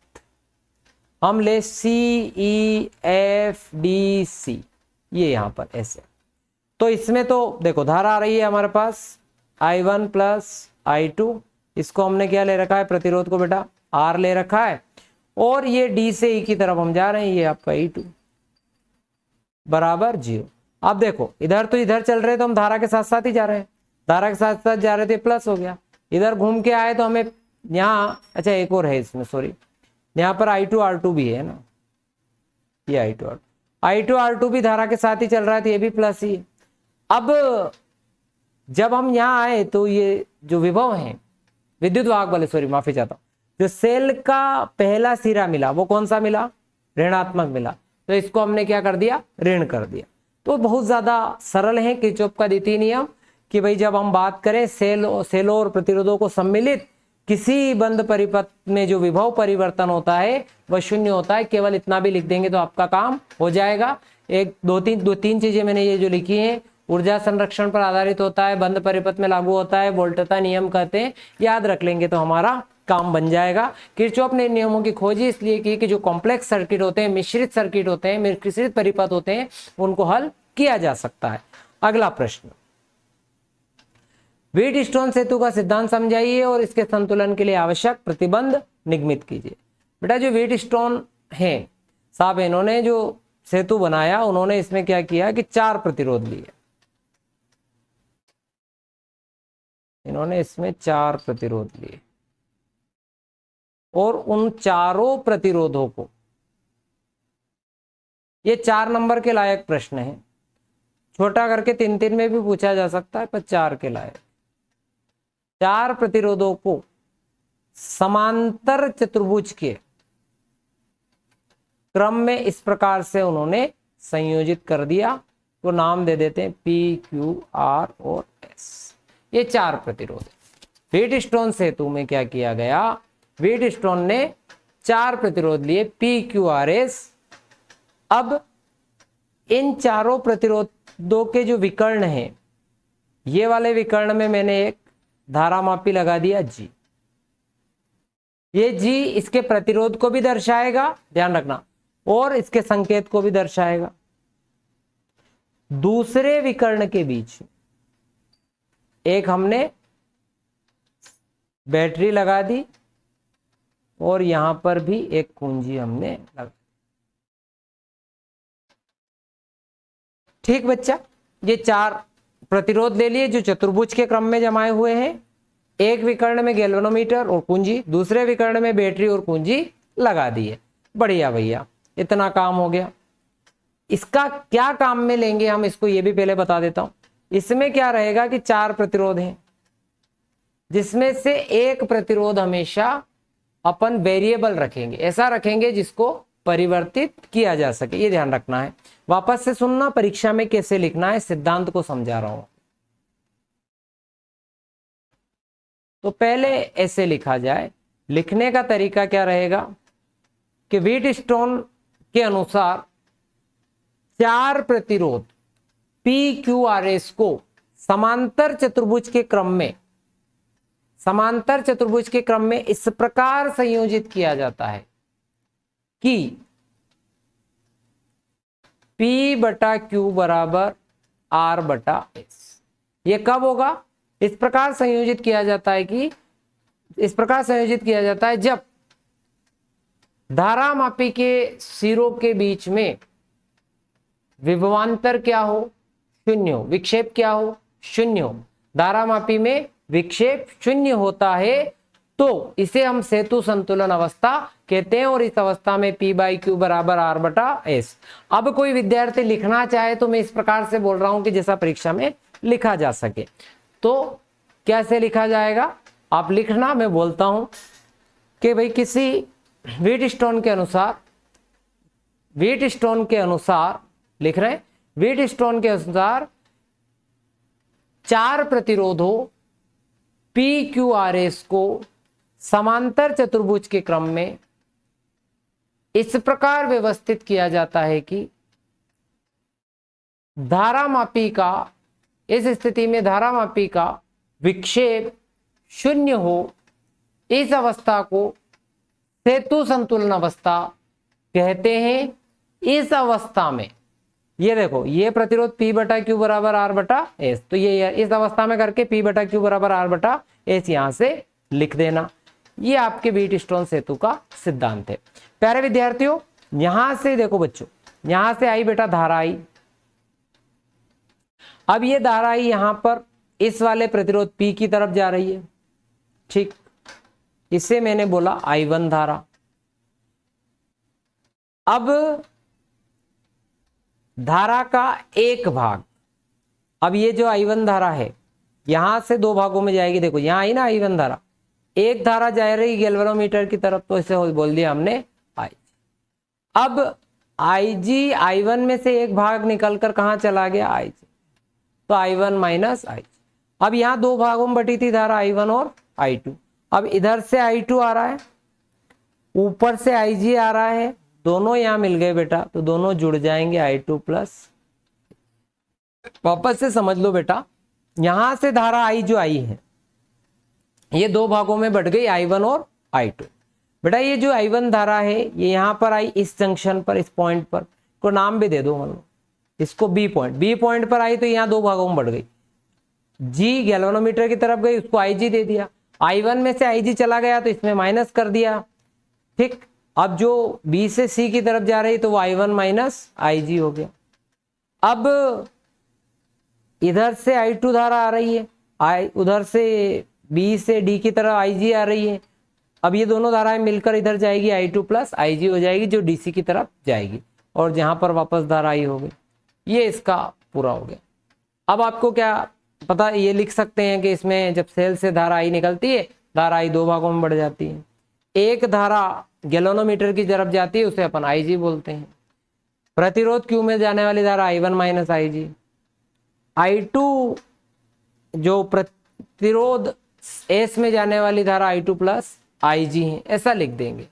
हम ले CEFDC, ये यहां पर ऐसे। तो इसमें तो देखो धारा आ रही है हमारे पास I1 प्लस I2, इसको हमने क्या ले रखा है, प्रतिरोध को बेटा R ले रखा है, और ये D से E की तरफ हम जा रहे हैं, ये आपका E2 बराबर 0। अब देखो इधर तो इधर चल रहे तो हम धारा के साथ साथ ही जा रहे हैं, धारा के साथ साथ जा रहे थे, प्लस हो गया। इधर घूम के आए तो हमें यहाँ, अच्छा एक और है इसमें, सॉरी, यहाँ पर I2 R2 भी है ना, ये I2 R2 भी धारा के साथ ही चल रहा है, तो ये भी प्लस ही। अब जब हम यहाँ आए तो ये जो विभव है, विद्युत वाहक बल, सॉरी माफी चाहता हूँ, जो सेल का पहला सिरा मिला वो कौन सा मिला, ऋणात्मक मिला, तो इसको हमने क्या कर दिया, ऋण कर दिया। तो बहुत ज्यादा सरल है किरचॉफ का द्वितीय नियम, कि भाई जब हम बात करें सेलों और प्रतिरोधों को सम्मिलित किसी बंद परिपथ में जो विभव परिवर्तन होता है वह शून्य होता है, केवल इतना भी लिख देंगे तो आपका काम हो जाएगा। दो तीन चीजें मैंने ये जो लिखी हैं, ऊर्जा संरक्षण पर आधारित होता है, बंद परिपथ में लागू होता है, वोल्टता नियम कहते हैं, याद रख लेंगे तो हमारा काम बन जाएगा। किरचॉफ ने नियमों की खोज इसलिए की कि जो कॉम्प्लेक्स सर्किट होते हैं, मिश्रित सर्किट होते हैं, मिश्रित परिपथ होते हैं, उनको हल किया जा सकता है। अगला प्रश्न, व्हीटस्टोन सेतु का सिद्धांत समझाइए और इसके संतुलन के लिए आवश्यक प्रतिबंध निगमित कीजिए। बेटा जो व्हीटस्टोन है साहब, इन्होंने जो सेतु बनाया, उन्होंने इसमें क्या किया कि 4 प्रतिरोध लिए, इन्होंने इसमें 4 प्रतिरोध लिए, और उन चारों प्रतिरोधों को, ये 4 नंबर के लायक प्रश्न है, छोटा करके 3-3 में भी पूछा जा सकता है, पर 4 के लायक, 4 प्रतिरोधों को समांतर चतुर्भुज के क्रम में इस प्रकार से उन्होंने संयोजित कर दिया, तो नाम दे देते हैं P, Q, R और S। ये 4 प्रतिरोध। व्हीटस्टोन सेतु में क्या किया गया, व्हीटस्टोन ने 4 प्रतिरोध लिए P, Q, R, S। अब इन चारों प्रतिरोधों के जो विकर्ण हैं, ये वाले विकर्ण में मैंने एक धारामापी लगा दिया G। ये G इसके प्रतिरोध को भी दर्शाएगा, ध्यान रखना, और इसके संकेत को भी दर्शाएगा। दूसरे विकर्ण के बीच एक हमने बैटरी लगा दी, और यहां पर भी एक कुंजी हमने लगा। ठीक बच्चा, ये 4 प्रतिरोध ले लिए जो चतुर्भुज के क्रम में जमाए हुए हैं। एक विकर्ण में गैल्वेनोमीटर और कुंजी, दूसरे विकर्ण में बैटरी और कुंजी लगा दी है। बढ़िया भैया, इतना काम हो गया। इसका क्या काम में लेंगे हम, इसको ये भी पहले बता देता हूं। इसमें क्या रहेगा कि 4 प्रतिरोध हैं, जिसमें से एक प्रतिरोध हमेशा अपन वेरिएबल रखेंगे, ऐसा रखेंगे जिसको परिवर्तित किया जा सके, ये ध्यान रखना है। वापस से सुनना, परीक्षा में कैसे लिखना है, सिद्धांत को समझा रहा हूं। तो पहले ऐसे लिखा जाए, लिखने का तरीका क्या रहेगा कि व्हीटस्टोन के अनुसार 4 प्रतिरोध PQRS को समांतर चतुर्भुज के क्रम में इस प्रकार संयोजित किया जाता है कि P/Q बराबर R/S। ये कब होगा, इस प्रकार संयोजित किया जाता है कि इस प्रकार संयोजित किया जाता है जब धारामापी के सिरों के बीच में विभवांतर क्या हो, शून्य हो, विक्षेप क्या हो, शून्य हो। धारामापी में विक्षेप शून्य होता है तो इसे हम सेतु संतुलन अवस्था कहते हैं और इस अवस्था में P बाई क्यू बराबर R बटा एस। अब कोई विद्यार्थी लिखना चाहे तो मैं इस प्रकार से बोल रहा हूं कि जैसा परीक्षा में लिखा जा सके। तो कैसे लिखा जाएगा आप लिखना, मैं बोलता हूं कि भाई किसी व्हीटस्टोन के अनुसार लिख रहे हैं, व्हीटस्टोन के अनुसार 4 प्रतिरोधों PQRS को समांतर चतुर्भुज के क्रम में इस प्रकार व्यवस्थित किया जाता है कि धारामापी का, इस स्थिति में धारामापी का विक्षेप शून्य हो। इस अवस्था को सेतु संतुलन अवस्था कहते हैं। इस अवस्था में ये देखो, ये प्रतिरोध P बटा क्यू बराबर R बटा एस, तो ये इस अवस्था में करके P बटा क्यू बराबर R बटा एस यहां से लिख देना। ये आपके व्हीटस्टोन सेतु का सिद्धांत है। प्यारे विद्यार्थियों, यहां से देखो बच्चों, यहां से आई बेटा धारा आई। अब ये धारा आई यहां पर इस वाले प्रतिरोध P की तरफ जा रही है, ठीक, इसे मैंने बोला I1 धारा। अब धारा का एक भाग, अब ये जो I1 धारा है यहां से 2 भागों में जाएगी। देखो यहां आई ना I1 धारा, एक धारा जा रही गैल्वेनोमीटर की तरफ, तो इसे बोल दिया हमने I। अब IG I1 में से एक भाग निकलकर कहां चला गया IG, तो I1 माइनस IG। अब यहां 2 भागों में बटी थी धारा I1 और I2। अब इधर से I2 आ रहा है, ऊपर से IG आ रहा है, दोनों यहां मिल गए बेटा, तो दोनों जुड़ जाएंगे I2 प्लस। वापस से समझ लो बेटा, यहां से धारा I जो आई है ये 2 भागों में बढ़ गई I1 और I2। बेटा ये जो I1 धारा है ये यहां पर आई, इस जंक्शन पर, इस पॉइंट पर, को नाम भी दे दो, मान लो इसको B पॉइंट पर आई, तो यहां 2 भागों में बढ़ गई। G गैल्वेनोमीटर की तरफ गई, उसको IG दे दिया। I1 में से IG चला गया तो इसमें माइनस कर दिया, ठीक। अब जो B से C की तरफ जा रही तो वो I1 माइनस IG हो गया। अब इधर से I2 धारा आ रही है, उधर से B से D की तरफ IG आ रही है। अब ये दोनों धाराएं मिलकर इधर जाएगी, I2 प्लस IG हो जाएगी, जो DC की तरफ जाएगी, और जहां पर वापस धारा आई होगी। ये इसका पूरा हो गया। अब आपको क्या पता, ये लिख सकते हैं कि इसमें जब सेल से धारा आई निकलती है, धारा आई 2 भागों में बढ़ जाती है। एक धारा गैल्वेनोमीटर की तरफ जाती है, उसे अपन IG बोलते हैं। प्रतिरोध Q में जाने वाली धारा I1 माइनस IG। I2 जो प्रतिरोध S में जाने वाली धारा I2 प्लस IG है, ऐसा लिख देंगे।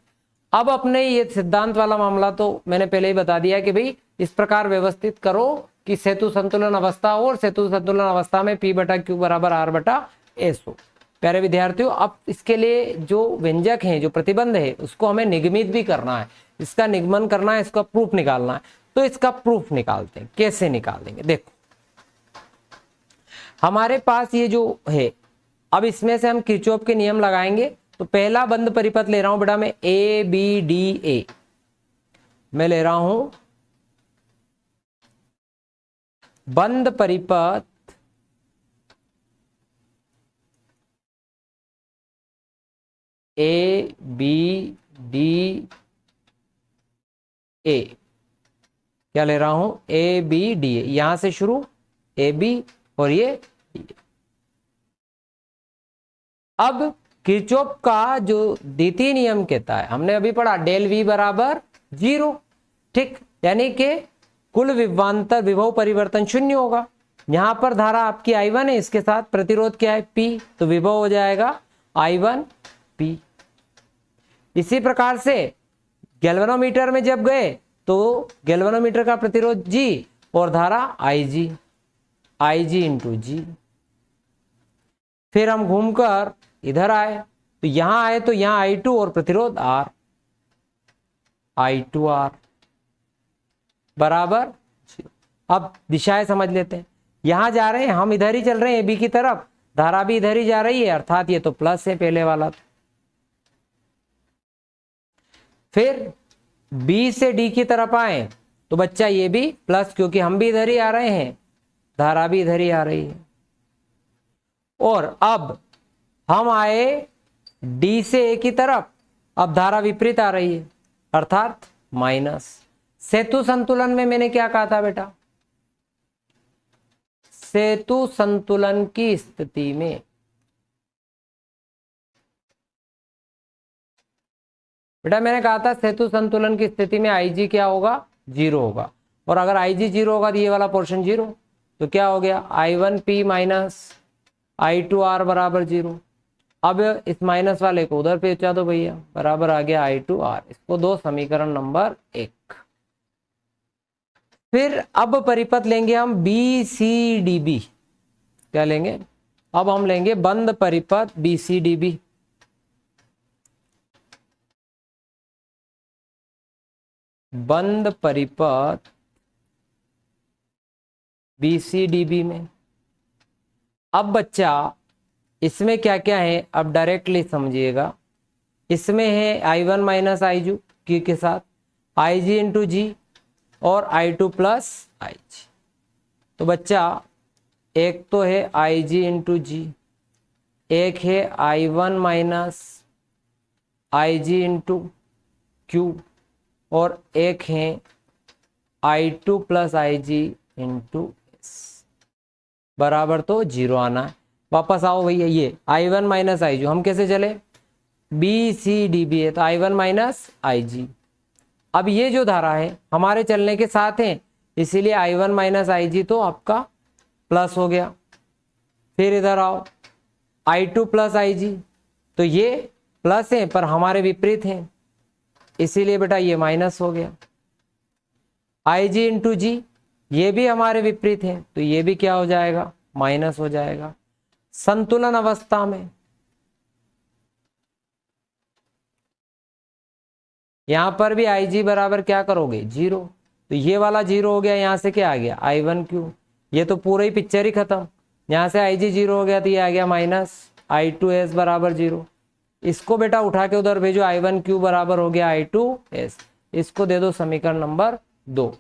अब अपने ये सिद्धांत वाला मामला तो मैंने पहले ही बता दिया कि भाई इस प्रकार व्यवस्थित करो कि सेतु संतुलन अवस्था हो, और सेतु संतुलन अवस्था में P बटा क्यू बराबर R बटा एस हो। प्यारे विद्यार्थियों, अब इसके लिए जो व्यंजक हैं, जो प्रतिबंध है, उसको हमें निगमित भी करना है, इसका निगमन करना है, इसका प्रूफ निकालना है। तो इसका प्रूफ निकालते हैं, कैसे निकाल देंगे। देखो हमारे पास ये जो है, अब इसमें से हम किरचॉफ के नियम लगाएंगे। तो पहला बंद परिपथ ले रहा हूं बेटा मैं, ABDA मैं ले रहा हूं बंद परिपथ ABDA। क्या ले रहा हूं, ABDA, यहां से शुरू AB और ये DA। अब किरचॉफ का जो द्वितीय नियम कहता है, हमने अभी पढ़ा डेल V बराबर 0, ठीक, यानी कि कुल विभवांतर विभव परिवर्तन 0 होगा। यहां पर धारा आपकी I1 है, इसके साथ प्रतिरोध क्या है P, तो विभव हो जाएगा I1 P। इसी प्रकार से गैल्वेनोमीटर में जब गए तो गैल्वेनोमीटर का प्रतिरोध G और धारा IG इंटू G। फिर हम घूमकर इधर आए, तो यहां आए तो यहां I2 और प्रतिरोध R, I2R बराबर 0। अब दिशाएं समझ लेते हैं, यहां जा रहे हैं हम, इधर ही चल रहे हैं AB की तरफ, धारा भी इधर ही जा रही है, अर्थात ये तो प्लस है पहले वाला। फिर बी से डी की तरफ आए तो बच्चा ये भी प्लस, क्योंकि हम भी इधर ही आ रहे हैं, धारा भी इधर ही आ रही है। और अब हम आए डी से ए की तरफ, अब धारा विपरीत आ रही है, अर्थात माइनस। सेतु संतुलन में मैंने क्या कहा था बेटा? सेतु संतुलन की स्थिति में बेटा मैंने कहा था सेतु संतुलन की स्थिति में IG क्या होगा? 0 होगा। और अगर IG 0 होगा तो ये वाला पोर्शन 0, तो क्या हो गया? I1P माइनस I2R बराबर 0। अब इस माइनस वाले को उधर पहुंचा दो भैया, बराबर आ गया I2R। इसको दो समीकरण नंबर 1। फिर अब परिपथ लेंगे हम BCDB। क्या लेंगे? अब हम लेंगे बंद परिपथ BCDB। बंद परिपथ BCDB में अब बच्चा इसमें क्या क्या है, अब डायरेक्टली समझिएगा। इसमें है I1 माइनस IG के साथ IG इंटू जी और I2 प्लस IG। तो बच्चा एक तो है IG इंटू जी, एक है I1 minus IG into Q, और एक है I2 plus IG into S, बराबर तो 0 आना है। वापस आओ भैया, ये I1 माइनस IG हम कैसे चले? BCDB है तो I1 माइनस IG। अब ये जो धारा है हमारे चलने के साथ है, इसीलिए I1 माइनस IG तो आपका प्लस हो गया। फिर इधर आओ I2 प्लस IG, तो ये प्लस है पर हमारे विपरीत हैं, इसीलिए बेटा ये माइनस हो गया। IG इंटू जी, ये भी हमारे विपरीत हैं, तो ये भी क्या हो जाएगा? माइनस हो जाएगा। संतुलन अवस्था में यहां पर भी IG बराबर क्या करोगे? 0। तो ये वाला 0 हो गया, यहां से क्या आ गया? I1Q। ये तो पूरा ही पिक्चर ही खत्म। यहां से IG 0 हो गया तो ये आ गया माइनस I2S बराबर 0। इसको बेटा उठा के उधर भेजो, I1Q बराबर हो गया I2S। इसको दे दो समीकरण नंबर 2।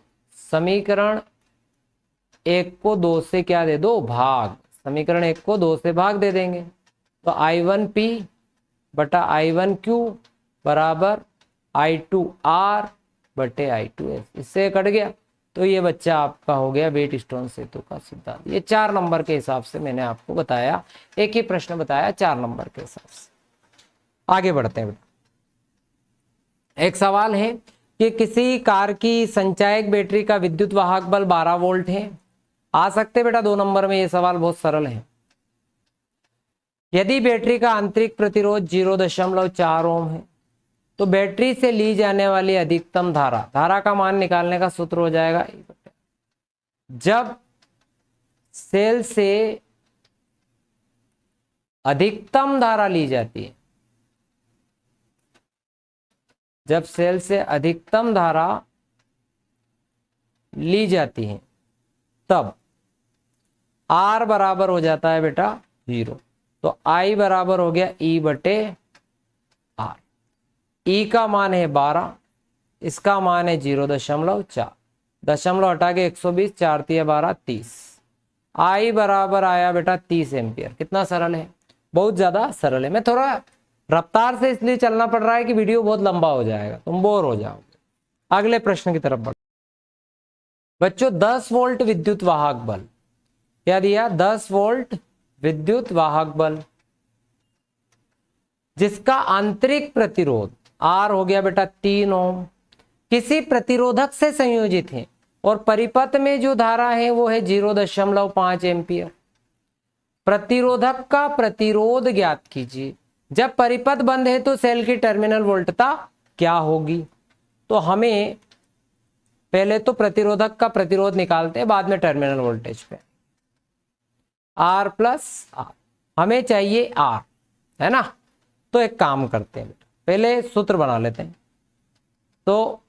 समीकरण 1 को 2 से क्या दे दो? भाग। समीकरण 1 को 2 से भाग दे देंगे तो I1P बटा I1Q बराबर I2R बटे I2S। इससे कट गया तो ये बच्चा आपका हो गया वेट स्टोन सेतु का सिद्धांत। ये 4 नंबर के हिसाब से मैंने आपको बताया, एक ही प्रश्न बताया 4 नंबर के हिसाब से। आगे बढ़ते हैं बेटा। एक सवाल है कि किसी कार की संचायक बैटरी का विद्युत वाहक बल 12 वोल्ट है। आ सकते बेटा 2 नंबर में, ये सवाल बहुत सरल है। यदि बैटरी का आंतरिक प्रतिरोध 0.4 ओम है तो बैटरी से ली जाने वाली अधिकतम धारा का मान निकालने का सूत्र हो जाएगा, जब सेल से अधिकतम धारा ली जाती है, जब सेल से अधिकतम धारा ली जाती है तब R बराबर हो जाता है बेटा 0। तो I बराबर हो गया E बटे R। E का मान है 12, इसका मान है 0.4, दशमलव हटा के 120, 4 तिया 12, 30। I बराबर आया बेटा 30 एम्पियर। कितना सरल है, बहुत ज्यादा सरल है। मैं थोड़ा रफ्तार से इसलिए चलना पड़ रहा है कि वीडियो बहुत लंबा हो जाएगा, तुम बोर हो जाओगे। अगले प्रश्न की तरफ बढ़ो बच्चों। 10 वोल्ट विद्युत वाहक बल, क्या दिया? 10 वोल्ट विद्युत वाहक बल जिसका आंतरिक प्रतिरोध R हो गया बेटा 3 ओम, किसी प्रतिरोधक से संयोजित है और परिपथ में जो धारा है वो है 0.5 एम्पियर। प्रतिरोधक का प्रतिरोध ज्ञात कीजिए। जब परिपथ बंद है तो सेल की टर्मिनल वोल्टता क्या होगी? तो हमें पहले तो प्रतिरोधक का प्रतिरोध निकालते हैं, बाद में टर्मिनल वोल्टेज पे। R प्लस R, हमें चाहिए R, है ना? तो एक काम करते हैं बेटा, पहले सूत्र बना लेते हैं। तो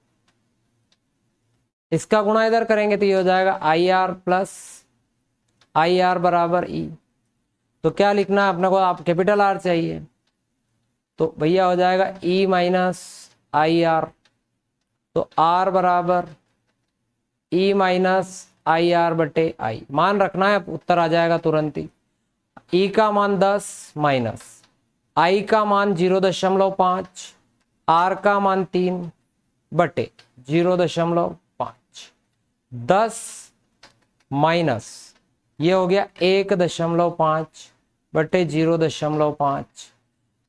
इसका गुणा इधर करेंगे तो ये हो जाएगा IR प्लस IR बराबर E। तो क्या लिखना है अपने को, आप कैपिटल आर चाहिए, तो भैया हो जाएगा ई माइनस आई आर। तो आर बराबर ई माइनस आई आर बटे आई, मान रखना है, उत्तर आ जाएगा तुरंत ही। ई का मान 10 माइनस आई का मान 0.5, आर का मान 3 बटे 0.5, 10 माइनस ये हो गया 1.5 बटे 0.5।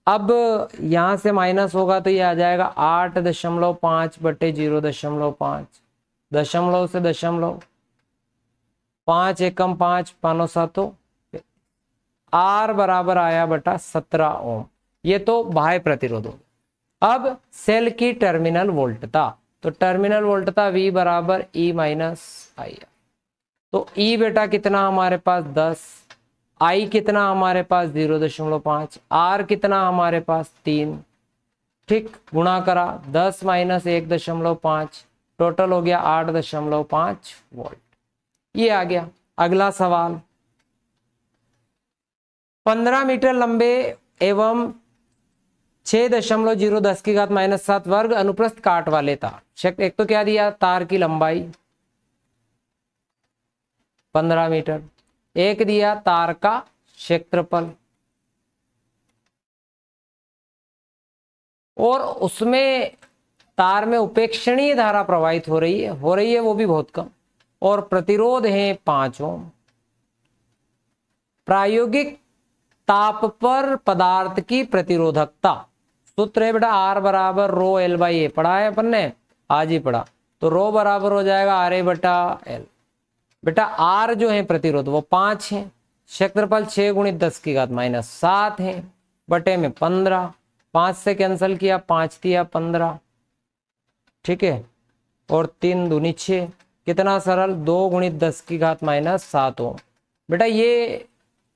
अब यहां से माइनस होगा तो ये आ जाएगा 8.5 बटे 0.5, दशमलव से दशमलव, 5 एकम 5, 5 7, आर बराबर आया बटा 17 ओम। ये तो बाह्य प्रतिरोध हो। अब सेल की टर्मिनल वोल्टता, तो टर्मिनल वोल्टता V बराबर ई माइनस आई आर। तो ई बेटा कितना हमारे पास 10, आई कितना हमारे पास 0.5, आर कितना हमारे पास 3, ठीक, गुणा करा 10 माइनस 1.5, टोटल हो गया 8.5 वोल्ट। ये आ गया। अगला सवाल, 15 मीटर लंबे एवं 6.010⁻⁷ वर्ग अनुप्रस्थ काट वाले तार, एक तो क्या दिया, तार की लंबाई 15 मीटर, एक दिया तार का क्षेत्रफल, और उसमें तार में उपेक्षणीय धारा प्रवाहित हो रही है वो भी बहुत कम, और प्रतिरोध है 5 ओम। प्रायोगिक ताप पर पदार्थ की प्रतिरोधकता, सूत्र है बेटा आर बराबर रो एल बाई ए, पढ़ा है अपन ने, आज ही पढ़ा। तो रो बराबर हो जाएगा आर ए बटा एल। बेटा आर जो है प्रतिरोध वो 5 है, क्षेत्रफल 6 × 10⁻⁷ है, बटे में 15, 5 से कैंसिल किया, 5 दिया 15, ठीक है, और 3 दूनी 6, कितना सरल, 2 × 10⁻⁷ ओम। बेटा ये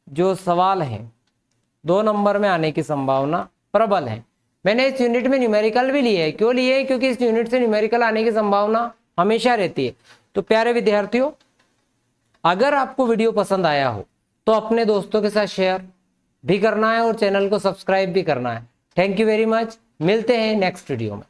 जो सवाल है 2 नंबर में आने की संभावना प्रबल है। मैंने इस यूनिट में न्यूमेरिकल भी लिए है, क्यों लिए है, क्योंकि इस यूनिट से न्यूमेरिकल आने की संभावना हमेशा रहती है। तो प्यारे विद्यार्थियों, अगर आपको वीडियो पसंद आया हो तो अपने दोस्तों के साथ शेयर भी करना है और चैनल को सब्सक्राइब भी करना है। थैंक यू वेरी मच, मिलते हैं नेक्स्ट वीडियो में।